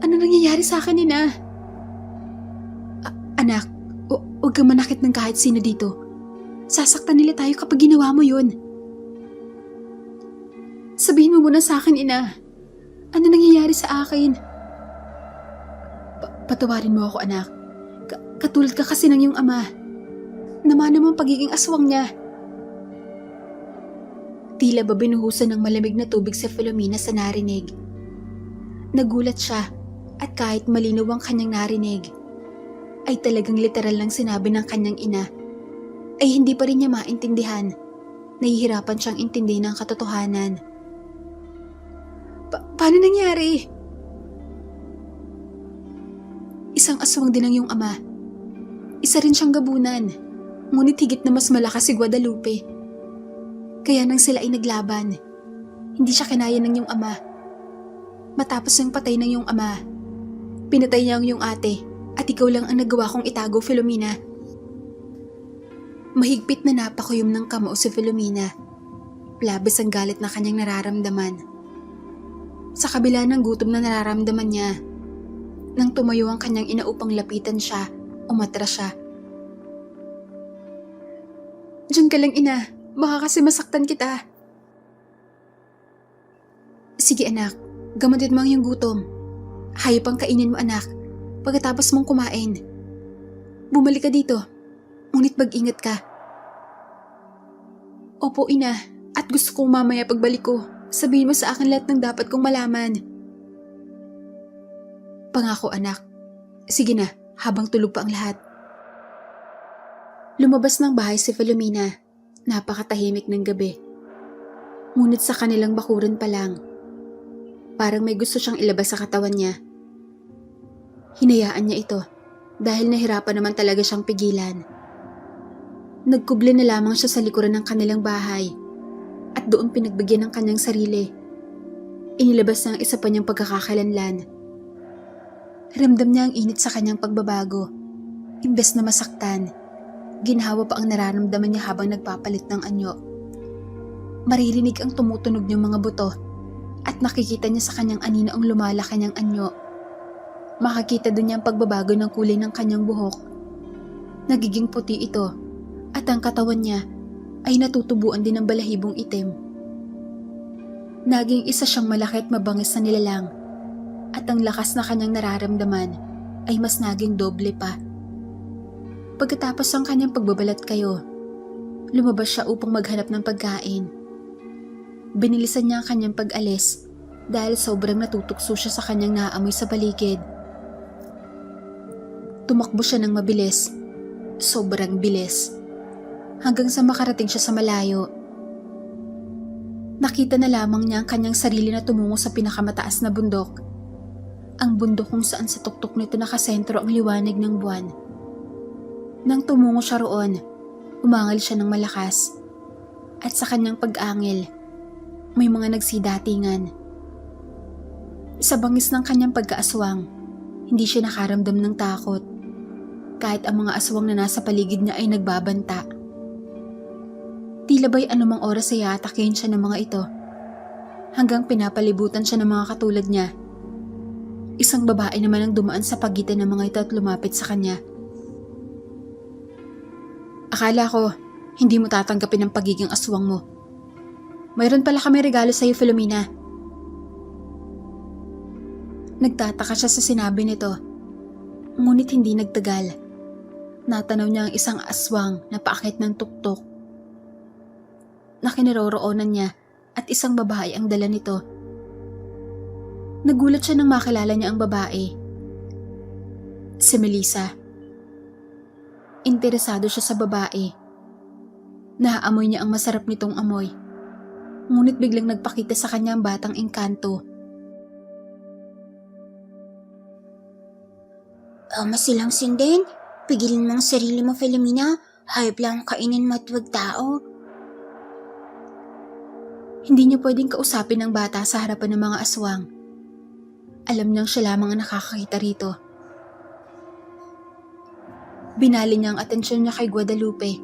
Ano nangyayari sa akin, ina? Anak, huwag kang manakit ng kahit sino dito. Sasaktan nila tayo kapag ginawa mo yun. Sabihin mo muna sa akin, ina. Ano nangyayari sa akin? Patawarin mo ako, anak. Katulad ka kasi ng iyong ama. Namana mo ang pagiging aswang niya. Tila ba binuhusan ng malamig na tubig sa Filomena sa narinig. Nagulat siya at kahit malinaw ang kanyang narinig, ay talagang literal lang sinabi ng kanyang ina, ay hindi pa rin niya maintindihan. Nahihirapan siyang intindihin ang katotohanan. Paano nangyari? Isang aswang din ang iyong ama. Isa rin siyang gabunan, ngunit higit na mas malakas si Guadalupe. Kaya nang sila ay naglaban, hindi siya kinaya ng iyong ama. Matapos ang patay ng iyong ama, pinatay niya ang iyong ate at ikaw lang ang nagawa kong itago, Filomena. Mahigpit na napakuyom ng kamao si Filomena. Labis ang galit na kanyang nararamdaman. Sa kabila ng gutom na nararamdaman niya, nang tumayo ang kanyang ina upang lapitan siya, umatras siya. Diyan ka lang, ina. Baka kasi masaktan kita. Sige anak, gamutin mo ang iyong gutom. Hayop ang kainin mo, anak, pagkatapos mong kumain. Bumalik ka dito, ngunit mag-ingat ka. Opo, ina, at gusto kong mamaya pagbalik ko, sabihin mo sa akin lahat ng dapat kong malaman. Pangako, anak. Sige na, habang tulog pa ang lahat. Lumabas ng bahay si Filomena. Napakatahimik ng gabi. Ngunit sa kanilang bakuran pa lang, parang may gusto siyang ilabas sa katawan niya. Hinayaan niya ito dahil nahirapan naman talaga siyang pigilan. Nagkubli na lamang siya sa likuran ng kanilang bahay at doon pinagbigyan ng kanyang sarili. Inilabas niya ang isa pa niyang pagkakakilanlan. Ramdam niya ang init sa kanyang pagbabago. Imbes na masaktan, ginhawa pa ang nararamdaman niya habang nagpapalit ng anyo. Maririnig ang tumutunog niyang mga buto at nakikita niya sa kanyang anino ang lumalaki niyang anyo. Makakita doon niya ang pagbabago ng kulay ng kanyang buhok. Nagiging puti ito at ang katawan niya ay natutubuan din ng balahibong itim. Naging isa siyang malaki at mabangis na nilalang at ang lakas na kanyang nararamdaman ay mas naging doble pa. Pagkatapos ang kanyang pagbabalat kayo, lumabas siya upang maghanap ng pagkain. Binilisan niya ang kanyang pag-alis dahil sobrang natutukso siya sa kanyang naaamoy sa paligid. Tumakbo siya ng mabilis, sobrang bilis, hanggang sa makarating siya sa malayo. Nakita na lamang niya ang kanyang sarili na tumungo sa pinakamataas na bundok. Ang bundok kung saan sa tuktok nito nakasentro ang liwanag ng buwan. Nang tumungo siya roon, umangal siya ng malakas. At sa kanyang pag-angil, may mga nagsidatingan. Sa bangis ng kanyang pagkaaswang, hindi siya nakaramdam ng takot. Kahit ang mga aswang na nasa paligid niya ay nagbabanta. Tila ba'y anumang oras ay atakayin siya ng mga ito. Hanggang pinapalibutan siya ng mga katulad niya. Isang babae naman ang dumaan sa pagitan ng mga ito at lumapit sa kanya. Akala ko, hindi mo tatanggapin ang pagiging aswang mo. Mayroon pala kami regalo sa iyo, Filomena. Nagtataka siya sa sinabi nito. Ngunit hindi nagtagal. Natanaw niya ang isang aswang na paakyat ng tuktok. Nakinaroroonan niya at isang babae ang dala nito. Nagulat siya nang makilala niya ang babae. Si Melissa. Interesado siya sa babae. Naaamoy niya ang masarap nitong amoy. Ngunit biglang nagpakita sa kanya ang batang engkanto. Masilang sinden, pigilin mo ang sarili mo, Filomena. Hayop lang ang kainin mo at wag tao. Hindi niya pwedeng kausapin ang bata sa harapan ng mga aswang. Alam niyang siya lamang ang nakakakita rito. Binali niya ang atensyon niya kay Guadalupe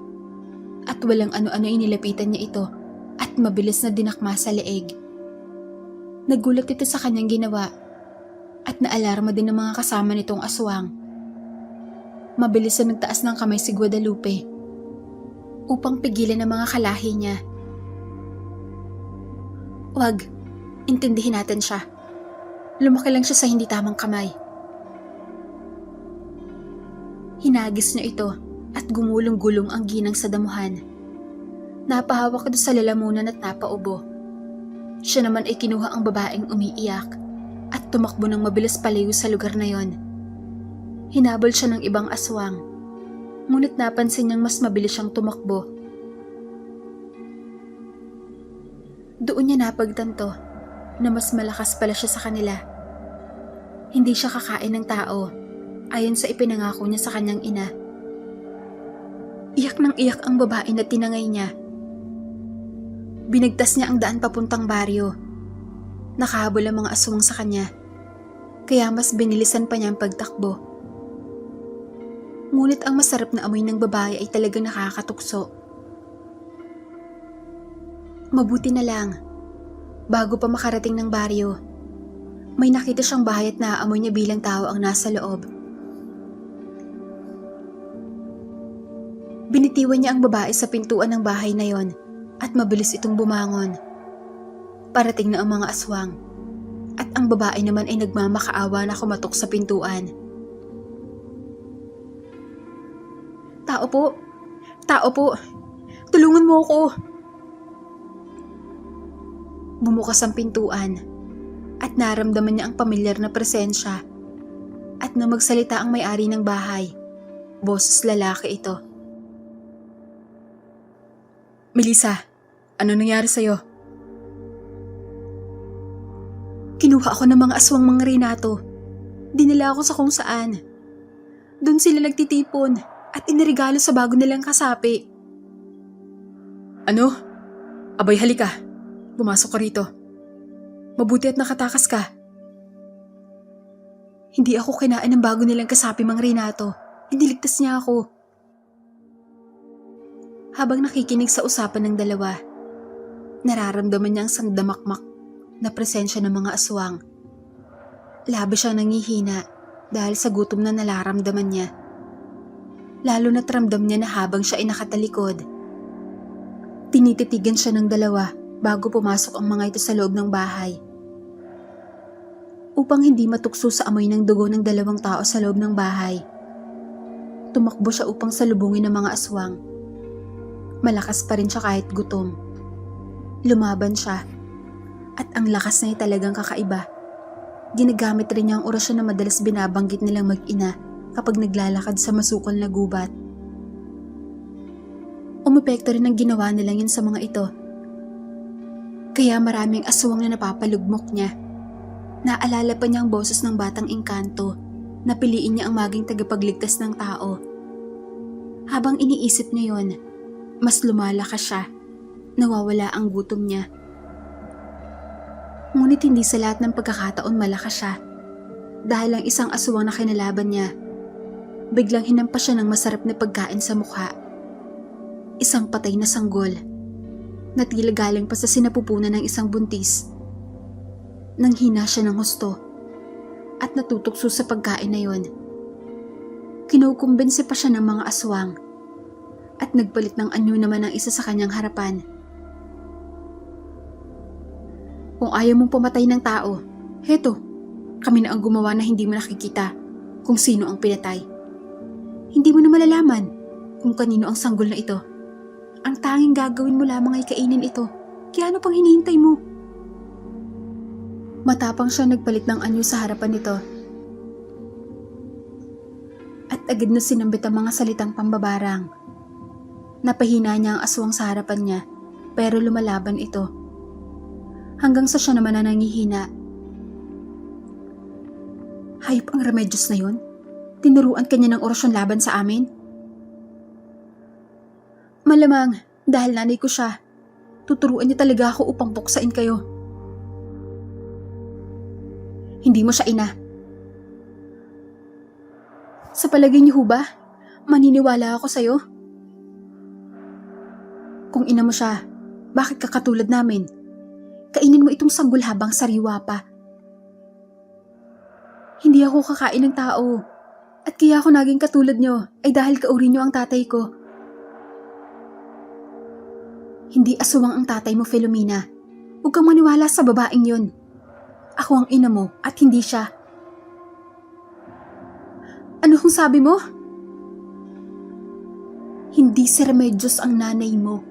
at walang ano-ano inilapitan niya ito at mabilis na dinakma sa leeg. Nagulat ito sa kanyang ginawa at naalarma din ng mga kasama nitong aswang. Mabilis na nagtaas ng kamay si Guadalupe upang pigilan ang mga kalahi niya. Wag, intindihin natin siya. Lumaki lang siya sa hindi tamang kamay. Hinagis niya ito at gumulong-gulong ang ginang sa damuhan. Napahawak ito sa lalamunan at napaubo. Siya naman ay kinuha ang babaeng umiiyak at tumakbo ng mabilis palayo sa lugar na yon. Hinabol siya ng ibang aswang, ngunit napansin niyang mas mabilis siyang tumakbo. Doon niya napagtanto na mas malakas pala siya sa kanila. Hindi siya kakain ng tao, ayon sa ipinangako niya sa kanyang ina. Iyak ng iyak ang babae na tinangay niya. Binigtas niya ang daan papuntang baryo. Nakahabol ang mga aswang sa kanya, kaya mas binilisan pa niya ang pagtakbo. Ngunit ang masarap na amoy ng babae ay talagang nakakatukso. Mabuti na lang, bago pa makarating ng baryo, may nakita siyang bahay at naaamoy niya bilang tao ang nasa loob. Binitiwan niya ang babae sa pintuan ng bahay na yon at mabilis itong bumangon. Parating na ang mga aswang at ang babae naman ay nagmamakaawa na kumatok sa pintuan. Tao po! Tao po! Tulungan mo ako! Bumukas ang pintuan at naramdaman niya ang pamilyar na presensya at na magsalita ang may-ari ng bahay. Boses lalaki ito. Melissa, ano nangyari sa'yo? Kinuha ako ng mga aswang mga Renato. Dinala ako sa kung saan. Doon sila nagtitipon at inirigalo sa bago nilang kasapi. Ano? Abay halika. Pumasok ka rito. Mabuti at nakatakas ka. Hindi ako kinain ng bago nilang kasapi mang Renato. Hindi ligtas niya ako. Habang nakikinig sa usapan ng dalawa, nararamdaman niya ang sangdamakmak na presensya ng mga aswang. Labis siyang nangihina dahil sa gutom na nararamdaman niya. Lalo na't ramdam niya na habang siya ay nakatalikod. Tinititigan siya ng dalawa bago pumasok ang mga ito sa loob ng bahay. Upang hindi matukso sa amoy ng dugo ng dalawang tao sa loob ng bahay, tumakbo siya upang salubungin ang mga aswang. Malakas pa rin siya kahit gutom. Lumaban siya. At ang lakas na talagang kakaiba. Ginagamit rin niya ang orasyon na madalas binabanggit nilang mag-ina kapag naglalakad sa masukol na gubat. Umepekto rin ang ginawa nila yun sa mga ito. Kaya maraming aswang na napapalugmok niya. Naalala pa niya ang boses ng batang engkanto na piliin niya ang maging tagapagligtas ng tao. Habang iniisip niya yon, mas lumalakas siya. Nawawala ang gutom niya. Ngunit hindi sa lahat ng pagkakataon malakas siya. Dahil ang isang aswang na kinalaban niya, biglang hinampas siya ng masarap na pagkain sa mukha. Isang patay na sanggol na tila galing pa sa sinapupunan ng isang buntis. Nang hina siya ng husto at natutukso sa pagkain na yon, kinukumbinsi pa siya ng mga aswang at nagpalit ng anyo naman ang isa sa kanyang harapan. Kung ayaw mong pumatay ng tao, heto, kami na ang gumawa na hindi mo nakikita kung sino ang pinatay. Hindi mo na malalaman kung kanino ang sanggol na ito. Ang tanging gagawin mo lamang ay kainin ito. Kaya ano pang hinihintay mo? Matapang siya nagpalit ng anyo sa harapan nito. At agad na sinambit ang mga salitang pambabarang. Napahina niya ang aswang sa harapan niya, pero lumalaban ito. Hanggang sa siya naman na nangihina. Hayop ang Remedios na yun? Tinuruan kanya ng orasyon laban sa amin? Malamang, dahil nanay ko siya, tuturuan niya talaga ako upang puksain kayo. Hindi mo siya ina. Sa palagay niyo ba, maniniwala ako sa'yo? Kung ina mo siya, bakit ka katulad namin? Kainin mo itong sanggol habang sariwa pa. Hindi ako kakain ng tao. At kaya ako naging katulad nyo ay dahil kauri nyo ang tatay ko. Hindi aswang ang tatay mo, Filomena. Huwag kang maniwala sa babaeng yun. Ako ang ina mo at hindi siya. Ano kung sabi mo? Hindi si Remedios ang nanay mo.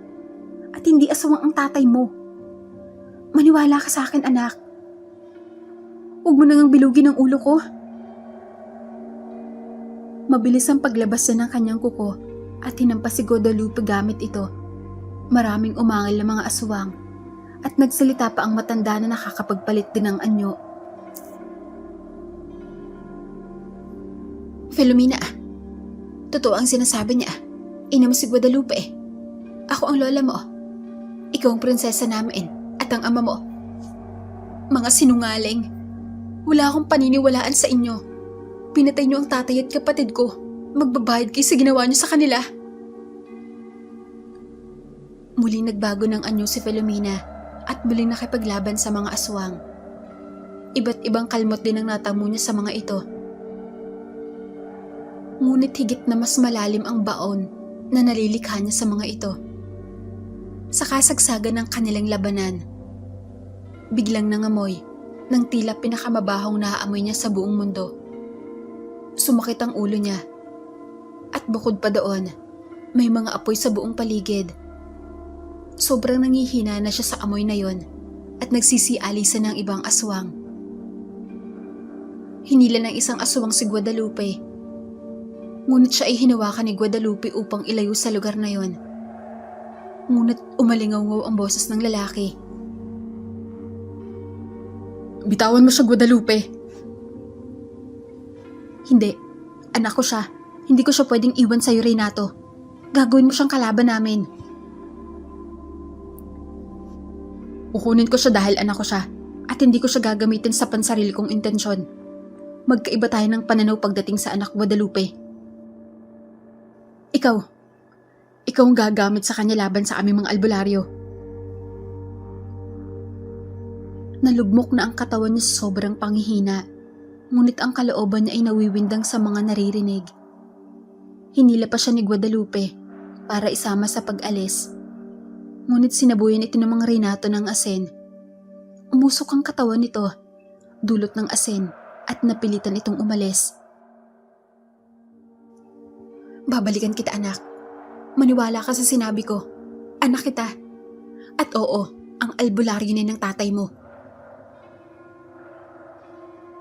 At hindi aswang ang tatay mo. Maniwala ka sa akin, anak. Huwag mo nang bilugin ang ulo ko. Mabilis ang paglabas na ng kanyang kuko at hinampas si Guadalupe gamit ito. Maraming umangil na mga aswang at nagsalita pa ang matanda na nakakapagpalit din ng anyo. Filomena, totoo ang sinasabi niya. Ina mo si Guadalupe. Ako ang lola mo. Ikaw ang prinsesa namin at ang ama mo. Mga sinungaling. Wala akong paniniwalaan sa inyo. Pinatay niyo ang tatay at kapatid ko. Magbabayad kayo sa ginawa niyo sa kanila. Muling nagbago ng anyo si Filomena at muling nakipaglaban sa mga aswang. Iba't ibang kalmot din ang natamo niya sa mga ito. Ngunit higit na mas malalim ang baon na nalilikha niya sa mga ito. Sa kasagsagan ng kanilang labanan, biglang nangamoy ng tila pinakamabahong naaamoy niya sa buong mundo. Sumakit ang ulo niya. At bukod pa doon, may mga apoy sa buong paligid. Sobrang nangihina na siya sa amoy na yon at nagsisialisan ng ibang aswang. Hinila ng isang aswang si Guadalupe. Ngunit siya ay hinawakan ni Guadalupe upang ilayo sa lugar na yon. Ngunit umalingaw-ngaw ang boses ng lalaki. Bitawan mo siya, Guadalupe. Hindi, anak ko siya. Hindi ko siya pwedeng iwan sa'yo, Renato. Gagawin mo siyang kalaban namin. Kukunin ko siya dahil anak ko siya at hindi ko siya gagamitin sa pansarili kong intensyon. Magkaiba tayo ng pananaw pagdating sa anak Guadalupe. Ikaw ang gagamit sa kanya laban sa aming mga albularyo. Nalugmok na ang katawan niya sa sobrang panghihina, ngunit ang kalooban niya ay nawiwindang sa mga naririnig. Hinila pa siya ni Guadalupe para isama sa pag-alis. Ngunit sinabuyan ito ng mga Renato ng asin. Umusok ang katawan nito, dulot ng asin, at napilitan itong umalis. Babalikan kita, anak. Maniwala ka sa sinabi ko. Anak kita. At oo, ang albularyo na ng tatay mo.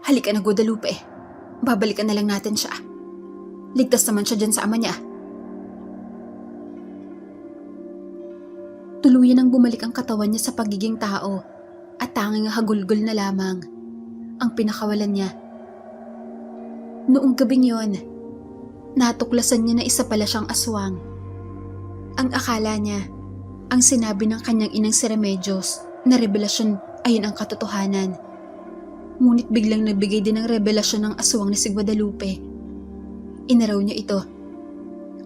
Halika na, Guadalupe. Babalikan na lang natin siya. Ligtas naman siya dyan sa ama niya. Tuluyan ang bumalik ang katawan niya sa pagiging tao at tanging hagulgol na lamang ang pinakawalan niya. Noong gabing yon, natuklasan niya na isa pala siyang aswang. Ang akala niya, ang sinabi ng kanyang inang si Remedios na revelasyon ayun ang katotohanan. Ngunit biglang nagbigay din ng revelasyon ng aswang na si Guadalupe. Inaraw niya ito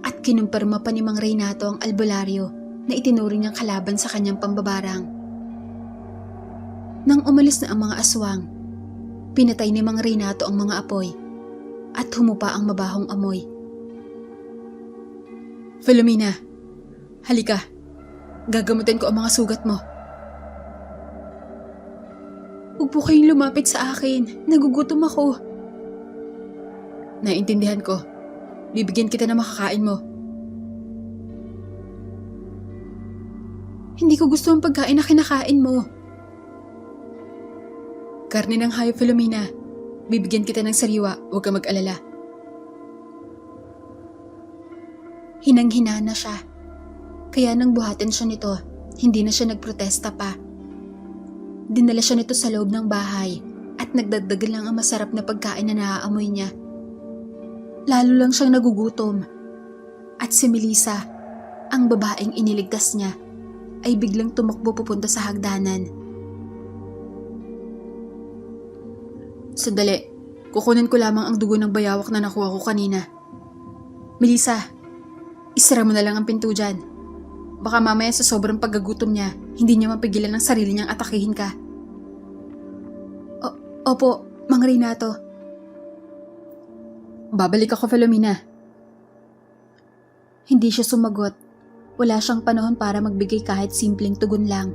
at kinumpirma pa ni Mang Renato ang albularyo na itinuring niyang kalaban sa kanyang pambabarang. Nang umalis na ang mga aswang, pinatay ni Mang Renato ang mga apoy at humupa ang mabahong amoy. Filomena, halika. Gagamutin ko ang mga sugat mo. Huwag po kayong lumapit sa akin. Nagugutom ako. Naiintindihan ko. Bibigyan kita ng makakain mo. Hindi ko gusto ang pagkain na kinakain mo. Karne ng hayop, Filomena. Bibigyan kita ng sariwa. Huwag ka mag-alala. Hinang-hina na siya. Kaya nang buhatin siya nito, hindi na siya nagprotesta pa. Dinala siya nito sa loob ng bahay at nagdagdagan lang ang masarap na pagkain na naaamoy niya. Lalo lang siyang nagugutom. At si Melissa, ang babaeng iniligtas niya, ay biglang tumakbo pupunta sa hagdanan. Sandali, kukunin ko lamang ang dugo ng bayawak na nakuha ko kanina. Melissa, isara mo na lang ang pinto dyan. Baka mamaya sa sobrang paggagutom niya, hindi niya mapigilan ang sarili niyang atakihin ka. Opo, Mang Renato. Babalik ako, Filomena. Hindi siya sumagot. Wala siyang panahon para magbigay kahit simpleng tugon lang.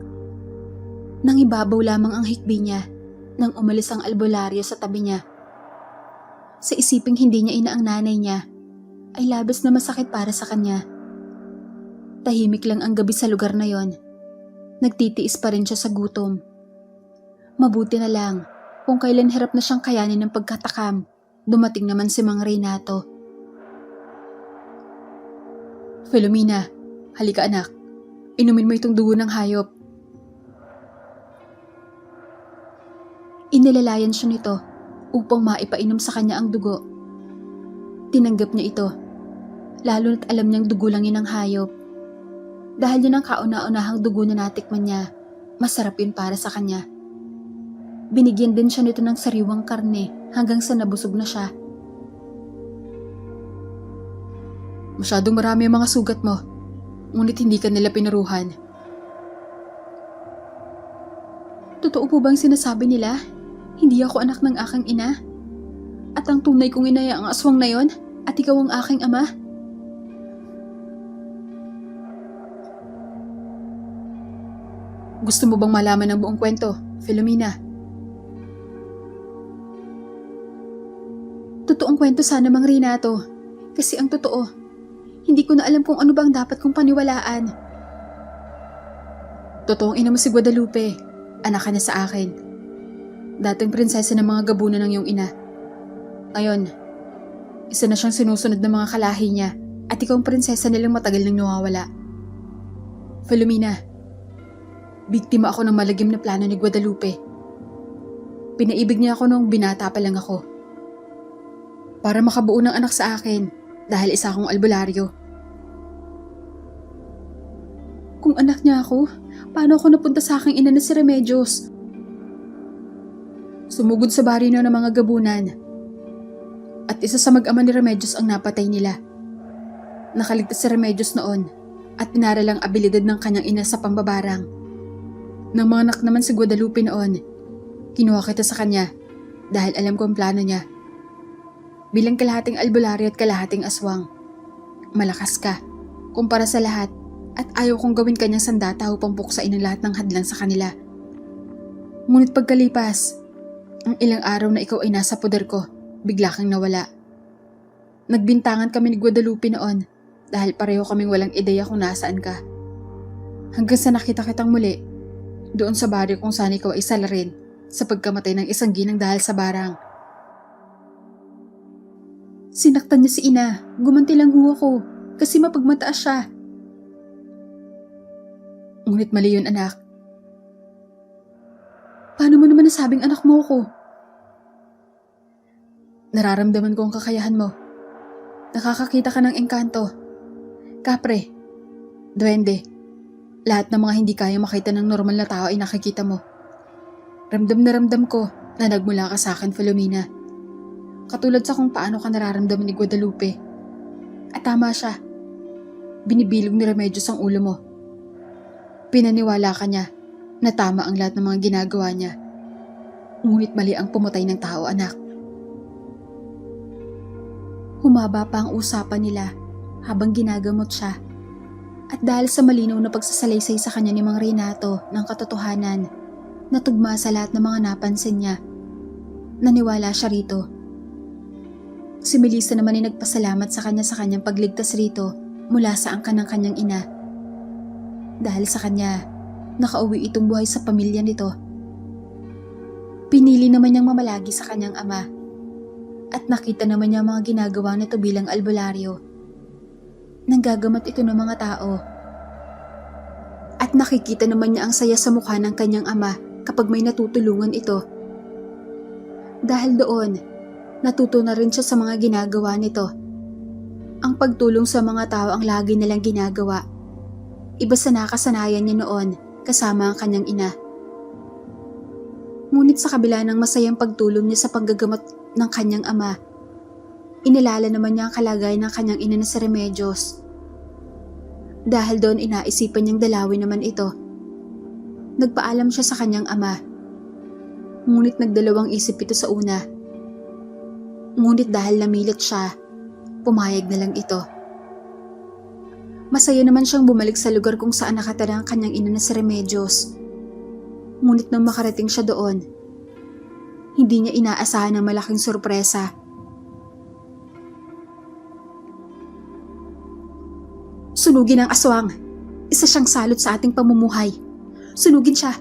Nangibabaw lamang ang hikbi niya nang umalis ang albularyo sa tabi niya. Sa isiping hindi niya ina ang nanay niya, ay labis na masakit para sa kanya. Tahimik lang ang gabi sa lugar na yon. Nagtitiis pa rin siya sa gutom. Mabuti na lang kung kailan hirap na siyang kayanin ng pagkatakam, dumating naman si Mang Renato. Filomena, halika anak. Inumin mo itong dugo ng hayop. Inilalayan siya nito upang maipainom sa kanya ang dugo. Tinanggap niya ito, lalo na't alam niyang dugo lang yun ng hayop. Dahil yun ang kauna-unahang dugo na natikman niya, masarap yun para sa kanya. Binigyan din siya nito ng sariwang karne hanggang sa nabusog na siya. Masyadong marami ang mga sugat mo, ngunit hindi ka nila pinaruhan. Totoo po bang sinasabi nila? Hindi ako anak ng aking ina? At ang tunay kong ina ay ang aswang na yon at ikaw ang aking ama? Gusto mo bang malaman ang buong kwento, Filomena? Totoong kwento sana, Mang Renato. Kasi ang totoo, hindi ko na alam kung ano bang dapat kong paniwalaan. Totoong ina mo si Guadalupe. Anak ka niya sa akin. Dating prinsesa ng mga gabunan ng iyong ina. Ngayon, isa na siyang sinusunod ng mga kalahi niya at ikaw ang prinsesa nilang matagal nang nawawala. Filomena, biktima ako ng malagim na plano ni Guadalupe. Pinaibig niya ako nung binata pa lang ako. Para makabuo ng anak sa akin dahil isa akong albularyo. Kung anak niya ako, paano ako napunta sa aking ina na si Remedios? Sumugod sa barino ng mga gabunan. At isa sa mag-ama ni Remedios ang napatay nila. Nakaligtas si Remedios noon at inaral ang abilidad ng kanyang ina sa pambabarang. Nang mga anak naman si Guadalupe noon, kinuha kita sa kanya dahil alam ko ang plano niya. Bilang kalahating albularyo at kalahating aswang, malakas ka kumpara sa lahat at ayaw kong gawin kanyang sandata upang buksain ang lahat ng hadlang sa kanila. Ngunit pagkalipas, ang ilang araw na ikaw ay nasa poder ko, bigla kang nawala. Nagbintangan kami ni Guadalupe noon dahil pareho kaming walang ideya kung nasaan ka. Hanggang sa nakita kitang muli, doon sa baryo kung saan ikaw ay sala rin sa pagkamatay ng isang ginang dahil sa barang. Sinaktan niya si ina, gumanti lang ho ako kasi mapagmataas siya. Ngunit mali yun, anak. Paano mo naman nasabing anak mo ako? Nararamdaman ko ang kakayahan mo. Nakakakita ka ng engkanto. Kapre, duwende, lahat ng mga hindi kaya makita ng normal na tao ay nakikita mo. Ramdam na ramdam ko na nagmula ka sa akin, Filomena. Katulad sa kung paano ka nararamdaman ni Guadalupe. At tama siya. Binibilog ni Remedios ang ulo mo. Pinaniwala ka niya na tama ang lahat ng mga ginagawa niya. Ngunit mali ang pumatay ng tao, anak. Humaba pa ang usapan nila habang ginagamot siya. At dahil sa malinaw na pagsasalaysay sa kanya ni Mang Renato ng katotohanan, natugma sa lahat ng mga napansin niya. Naniwala siya rito. Si Melissa naman ay nagpasalamat sa kanyang pagligtas rito mula sa angkan ng kanyang ina. Dahil sa kanya, nakauwi itong buhay sa pamilya nito. Pinili naman niyang mamalagi sa kanyang ama. At nakita naman niya mga ginagawa nito bilang albularyo. Nanggagamat ito ng mga tao. At nakikita naman niya ang saya sa mukha ng kanyang ama kapag may natutulungan ito. Dahil doon, natuto na rin siya sa mga ginagawa nito. Ang pagtulong sa mga tao ang lagi nilang ginagawa. Iba sa nakasanayan niya noon kasama ang kanyang ina. Ngunit sa kabila ng masayang pagtulong niya sa paggagamot ng kanyang ama, inilala naman niya ang kalagayan ng kanyang ina na si Remedios. Dahil doon inaisipan niyang dalawin naman ito. Nagpaalam siya sa kanyang ama. Ngunit nagdalawang isip ito sa una. Ngunit dahil namilit siya, pumayag na lang ito. Masaya naman siyang bumalik sa lugar kung saan nakatira ang kanyang ina na si Remedios. Ngunit nang makarating siya doon, hindi niya inaasahan ng malaking sorpresa. Sunugin ang aswang. Isa siyang salot sa ating pamumuhay. Sunugin siya.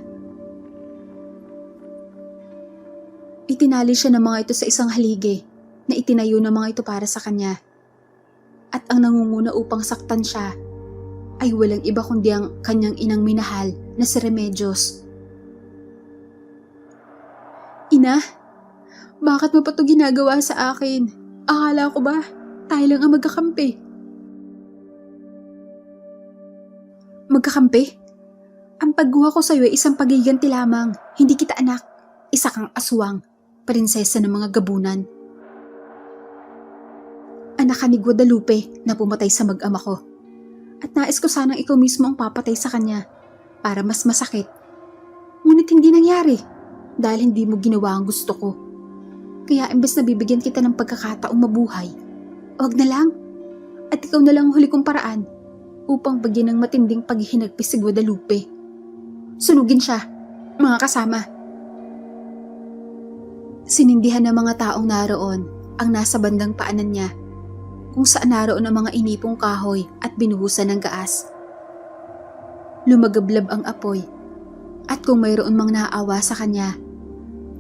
Itinali siya ng mga ito sa isang haligi na itinayo ng mga ito para sa kanya. At ang nangunguna upang saktan siya ay walang iba kundi ang kanyang inang minahal na si Remedios. Ina, bakit mo pa ito ginagawa sa akin? Akala ko ba tayo lang ang magkakampi. Magkakampi? Ang pagguha ko sa'yo ay isang pagiganti lamang. Hindi kita anak. Isa kang aswang. Prinsesa ng mga gabunan. Anak ka ni Guadalupe na pumatay sa mag-ama ko. At nais ko sanang ikaw mismo ang papatay sa kanya para mas masakit. Ngunit hindi nangyari dahil hindi mo ginawa ang gusto ko. Kaya imbes na bibigyan kita ng pagkakataong mabuhay, wag na lang. At ikaw na lang ang huli kong paraan upang bagyan ng matinding paghihinagpis si Guadalupe. Sunugin siya, mga kasama. Sinindihan ng mga taong naroon ang nasa bandang paanan niya, kung saan naroon ang mga inipong kahoy at binuhusan ng gaas. Lumagablab ang apoy, at kung mayroon mang naaawa sa kanya,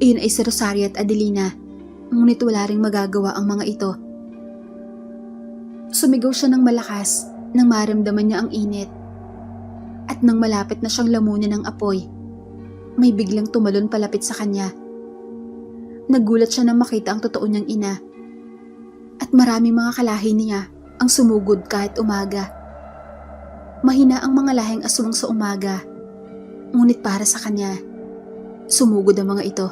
iyon ay si Rosario at Adelina, ngunit wala ring magagawa ang mga ito. Sumigaw siya ng malakas nang maramdaman niya ang init, at nang malapit na siyang lamunin ng apoy, may biglang tumalon palapit sa kanya. Nagulat siya nang makita ang totoo niyang ina. At maraming mga kalahi niya ang sumugod kahit umaga. Mahina ang mga lahing aswang sa umaga. Ngunit para sa kanya, sumugod ang mga ito.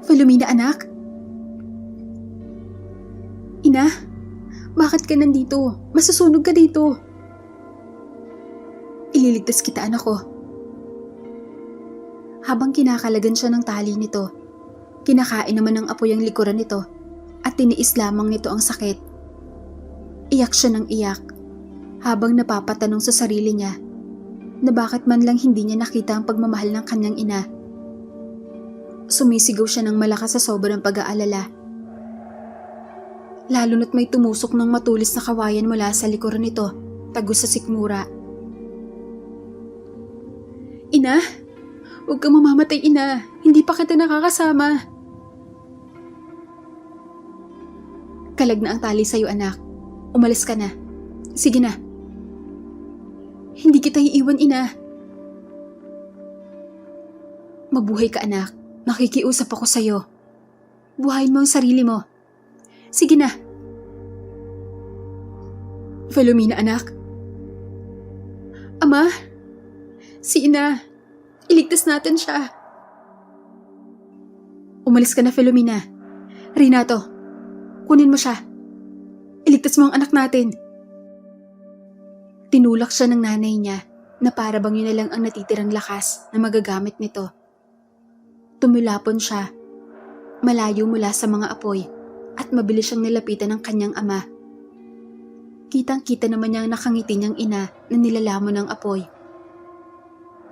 Filomena anak? Ina, bakit ka nandito? Masusunog ka dito. Ililigtas kita anak ko. Habang kinakalagan siya ng tali nito, kinakain naman ng apoy ang likuran nito at tiniis lamang nito ang sakit. Iyak siya ng iyak habang napapatanong sa sarili niya na bakit man lang hindi niya nakita ang pagmamahal ng kanyang ina. Sumisigaw siya ng malakas sa sobrang pag-aalala. Lalo na't may tumusok ng matulis na kawayan mula sa likuran nito, tagos sa sikmura. Ina! Huwag kang mamamatay, ina. Hindi pa kita nakakasama. Kalag na ang tali sa'yo, anak. Umalis ka na. Sige na. Hindi kita iiwan, ina. Mabuhay ka, anak. Nakikiusap ako sa'yo. Buhayin mo ang sarili mo. Sige na. Filomena, anak. Ama, si ina. Iligtas natin siya. Umalis ka na, Filomena. Renato, kunin mo siya. Iligtas mo ang anak natin. Tinulak siya ng nanay niya na para bang yun na lang ang natitirang lakas na magagamit nito. Tumilapon siya, malayo mula sa mga apoy at mabilis siyang nilapitan ng kanyang ama. Kitang-kita naman niyang nakangiti niyang ina na nilalamon ng apoy.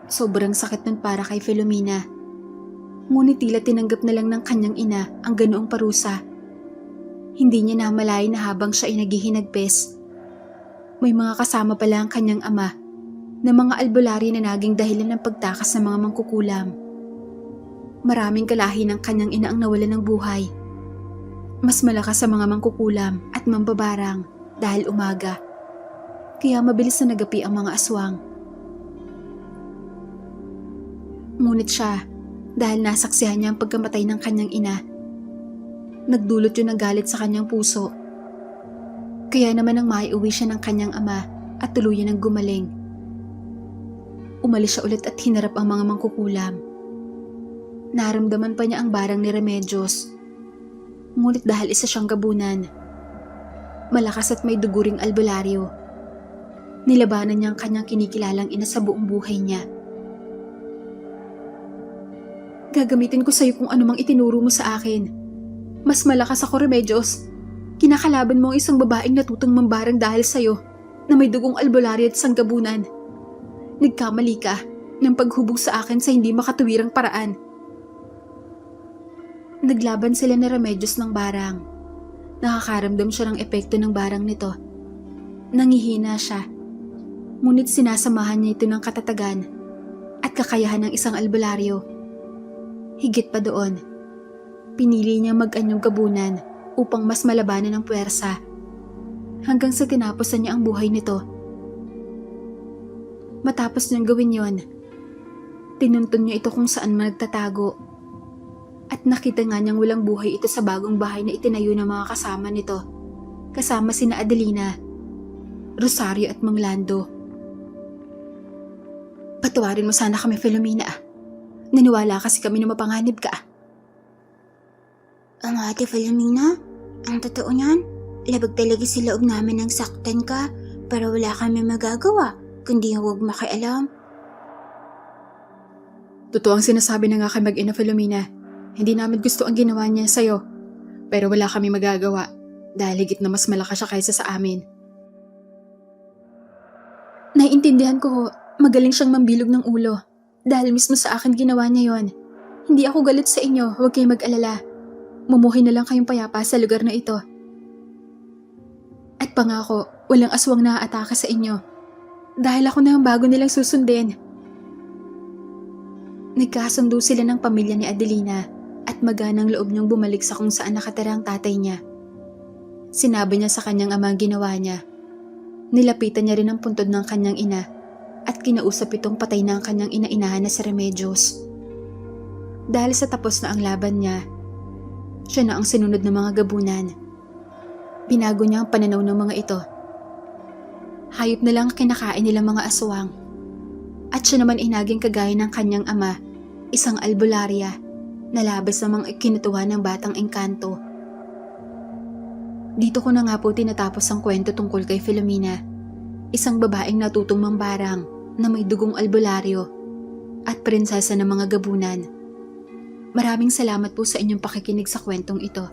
Sobrang sakit nun para kay Filomena. Ngunit tila tinanggap na lang ng kanyang ina ang ganoong parusa. Hindi niya namalayan na habang siya ay naghihinagpis, may mga kasama pala ang kanyang ama na mga albularyo na naging dahilan ng pagtakas ng mga mangkukulam. Maraming kalahi ng kanyang ina ang nawalan ng buhay. Mas malakas sa mga mangkukulam at mambabarang dahil umaga. Kaya mabilis na nagapi ang mga aswang. Ngunit siya, dahil nasaksihan niya ang pagkamatay ng kanyang ina, nagdulot yun ng galit sa kanyang puso. Kaya naman nang maiuwi siya ng kanyang ama at tuluyan ng gumaling, umalis siya ulit at hinarap ang mga mangkukulam. Naramdaman pa niya ang barang ni Remedios. Ngunit dahil isa siyang gabunan, malakas at may duguring albularyo, nilabanan niya ang kanyang kinikilalang ina sa buong buhay niya. Gagamitin ko sa'yo kung anumang itinuro mo sa akin. Mas malakas ako, Remedios. Kinakalaban mo ang isang babaeng natutong mambarang dahil sa'yo na may dugong albularyo at sanggabunan. Nagkamali ka ng paghubog sa akin sa hindi makatuwirang paraan. Naglaban sila ni Remedios ng barang. Nakakaramdam siya ng epekto ng barang nito. Nangihina siya. Ngunit sinasamahan niya ito ng katatagan at kakayahan ng isang albularyo. Higit pa doon, pinili niya mag-anyong gabunan upang mas malabanan ng puwersa hanggang sa tinapusan niya ang buhay nito. Matapos niyang gawin yon, tinuntun niya ito kung saan man nagtatago. At nakita nga niyang walang buhay ito sa bagong bahay na itinayo ng mga kasama nito. Kasama sina Adelina, Rosario at Mang Lando. Patawarin mo sana kami, Filomena. Naniwala kasi kami na mapanganib ka. Ang ate Filomena, ang totoo niyan, labag talaga sa loob namin ng saktan ka, pero wala kami magagawa, kundi huwag makialam. Totoo ang sinasabi na nga kay mag-ina Filomena. Hindi namin gusto ang ginawa niya sa'yo. Pero wala kami magagawa dahil higit na mas malakas siya kaysa sa amin. Naiintindihan ko, magaling siyang mambilog ng ulo. Dahil mismo sa akin ginawa niya yon. Hindi ako galit sa inyo, huwag kayong mag-alala. Mumuhay na lang kayong payapa sa lugar na ito. At pangako, walang aswang naaatake sa inyo. Dahil ako na ang bago nilang susundin. Nagkasundo sila ng pamilya ni Adelina at maganang loob niyang bumalik sa kung saan nakatira ang tatay niya. Sinabi niya sa kanyang ama ang ginawa niya. Nilapitan niya rin ang puntod ng kanyang ina at kinausap itong patay na ang kanyang ina-inahan na si Remedios. Dahil sa tapos na ang laban niya, siya na ang sinunod ng mga gabunan. Binago niya ang pananaw ng mga ito. Hayop na lang kinakain nilang mga aswang. At siya naman inaging kagaya ng kanyang ama, isang albularya na labis namang ikinutuwa ng batang engkanto. Dito ko na nga po tinatapos ang kwento tungkol kay Filomena, isang babaeng natutong mambarang na may dugong albularyo at prinsesa ng mga gabunan. Maraming salamat po sa inyong pakikinig sa kwentong ito.